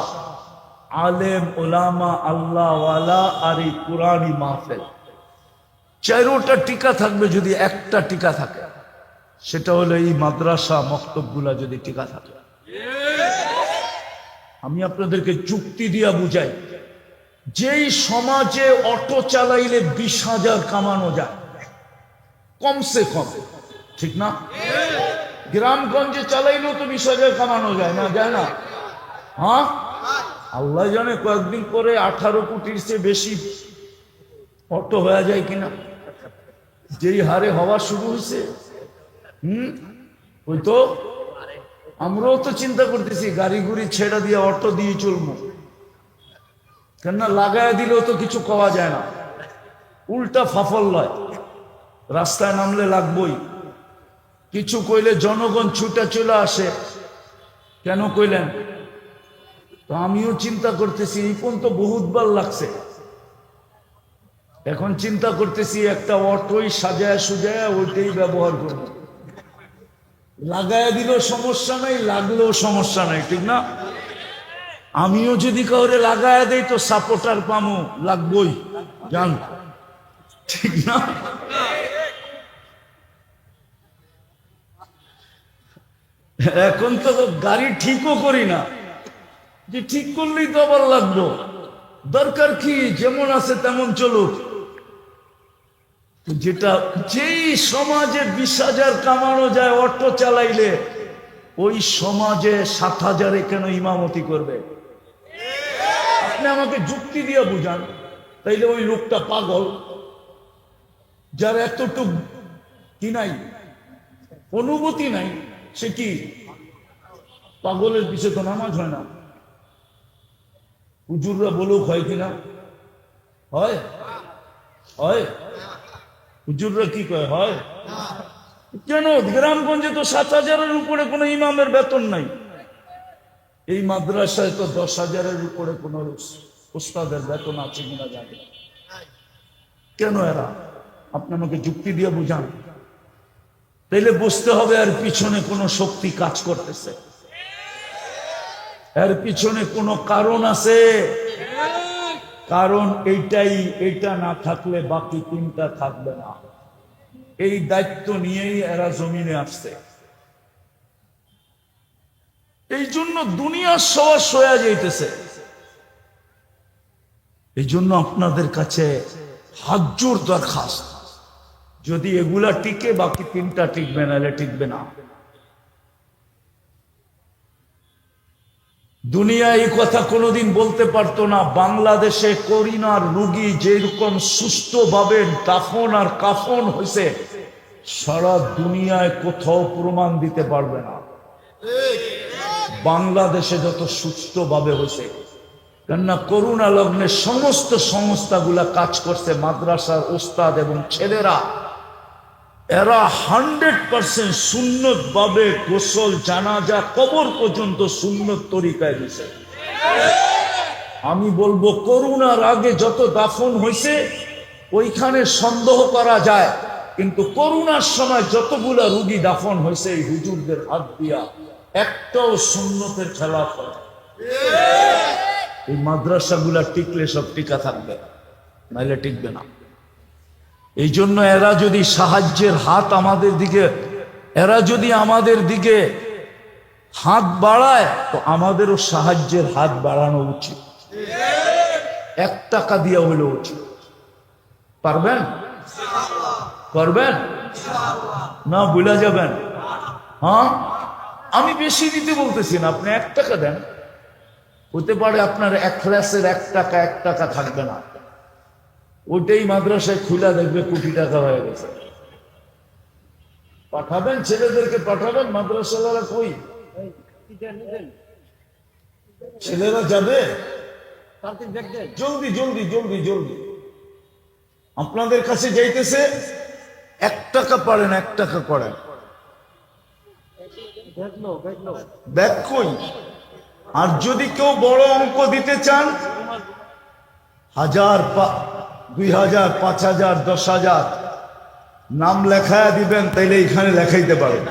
আলেম ওলামা, আল্লাহওয়ালা আর এই কুরআনি মাহফিল, 4টা টিকা থাকবে যদি একটা টিকা থাকে, সেটা হলো এই মাদ্রাসা মক্তবগুলা যদি টিকা থাকে। আমি আপনাদেরকে যুক্তি দিয়া বুঝাই, যেই সমাজে অটো চালাইলে 20,000 কামানো যায় কমসে কম, ঠিক না? গ্রামগঞ্জে চালাইলেও তো 20,000 কামানো যায় না, যায় না? হ্যাঁ, আল্লাহ জানে কয়েকদিন পরে 18 কোটির চেয়ে বেশি অটো হয়ে যায় কিনা, যেই হারে হওয়া শুরু হয়েছে। ওই তো আমরাও তো চিন্তা করতেছি গাড়ি গুড়ি ছেড়ে দিয়ে অটো দিয়ে চলবো, কেননা লাগায় দিলেও তো কিছু কওয়া যায় না, উল্টা ফাফল লয়, রাস্তায় নামলে লাগবই। কিছু কইলে জনগণ ছুটা চলে আসে, কেন কইলেন? তো আমিও চিন্তা করতেছি, এই পর্যন্ত বহুতবার লাগছে, এখন চিন্তা করতেছি একটা অটোই সাজায় সুজায় ওইটাই ব্যবহার করব। লাগায় দিলেও সমস্যা নাই, লাগলেও সমস্যা নাই, ঠিক না? আমিও যদি কাউরে লাগায় দেই তো সাপোর্টার পামু, লাগবই, জান, ঠিক না? এখন তো গাড়ি ঠিকও করি না, যে ঠিক করলেই তো আবার লাগবো, দরকার কি যেমন আছে তেমন চলুক। যেটা যেই সমাজে 20,000 কামানো যায় অটো চালাইলে, ওই সমাজে 7,000 কেন ইমামতি করবে? আপনি আমাকে যুক্তি দিয়ে বুঝান, তাইলে ওই লোকটা পাগল, যার এতটুক কি নাই, অনুভূতি নাই, সে কি পাগলের পিছে তো নামাজ হয় না। হুজুররা বলুক হয় কিনা, হয়? হয়? হুজুররা কি কয় হয়? কেন? গ্রামগঞ্জে তো 7,000-এর উপরে কোনো ইমামের বেতন নাই, এই মাদ্রাসায় তো 10,000-এর উপরে কোনো উস্তাদের বেতন আছে কিনা জানি না। কেন এরা? আপনি আমাকে যুক্তি দিয়ে বুঝান, তাইলে বুঝতে হবে আর পিছনে কোনো শক্তি কাজ করতেছে। এর পিছনে কোনো কারণ আছে? কারণ এইটাই, এইটা না থাকলে বাকি তিনটা থাকবে না। এই দায়িত্ব নিয়েই এরা জমিনে আসছে। এই জন্য দুনিয়ার সবার সয়া যাইতেছে। এই জন্য আপনাদের কাছে হাত জোর দরখাস্ত, যদি এগুলা টিকে বাকি তিনটা টিকবে, নাহলে টিকবে না। দুনিয়া এই কথা কোনোদিন বলতে পারতো না, বাংলাদেশে করোনার রোগী যেরকম সুস্থভাবে দাফন আর কাফন হয়েছে, সারা দুনিয়ায় কোথাও প্রমাণ দিতে পারবে না বাংলাদেশে যত সুস্থভাবে হয়েছে। কেননা করোনা লগ্নে সমস্ত সংস্থাগুলা কাজ করছে, মাদ্রাসার ওস্তাদ এবং ছেলেরা, এরা 100% সুন্নত ভাবে গোসল, জানাজা, কবর পর্যন্ত সুন্নত তরিকায় দিছে। আমি বলবো করোনার আগে যত দাফন হয়েছে ওইখানে সন্দেহ করা যায়, কিন্তু করোনার সময় যতগুলা রুগী দাফন হয়েছে এই হুজুরদের হাত দিয়া, একটাও সুন্নতের খেলাফ হয়। এই মাদ্রাসাগুলা টিকলে সব টিকা থাকবে, নাইলে টিকবে না। এই জন্য এরা যদি সাহায্যের হাত আমাদের দিকে, এরা যদি আমাদের দিকে হাত বাড়ায়, তো আমাদেরও সাহায্যের হাত বাড়ানো উচিত। 1 টাকা দিয়ে হইল উচিত। পারবেন? করবেন না? ভুলে যাবেন? হ্যাঁ, আমি বেশি দিতে বলতেছি না, আপনি 1 টাকা দেন। হতে পারে আপনার এখলাসের 1 টাকা থাকবে না, ওইটাই মাদ্রাসায় খুলে দেখবে কোটি টাকা হয়ে গেছে। পাঠাবেন, ছেলেদেরকে পাঠাবেন। মাদ্রাসাওয়ালা কই? ছেলেরা যাবে, জলদি জলদি জলদি জলদি আপনাদের কাছে যাইতেছে। 1 টাকা পারেন, 1 টাকা করেন। ব্যাগ কই? আর যদি কেউ বড় অঙ্ক দিতে চান, 1000, 2000, 5000, 10,000 নাম লেখায় দিবেন, তাইলে এখানে লেখাইতে পারেন।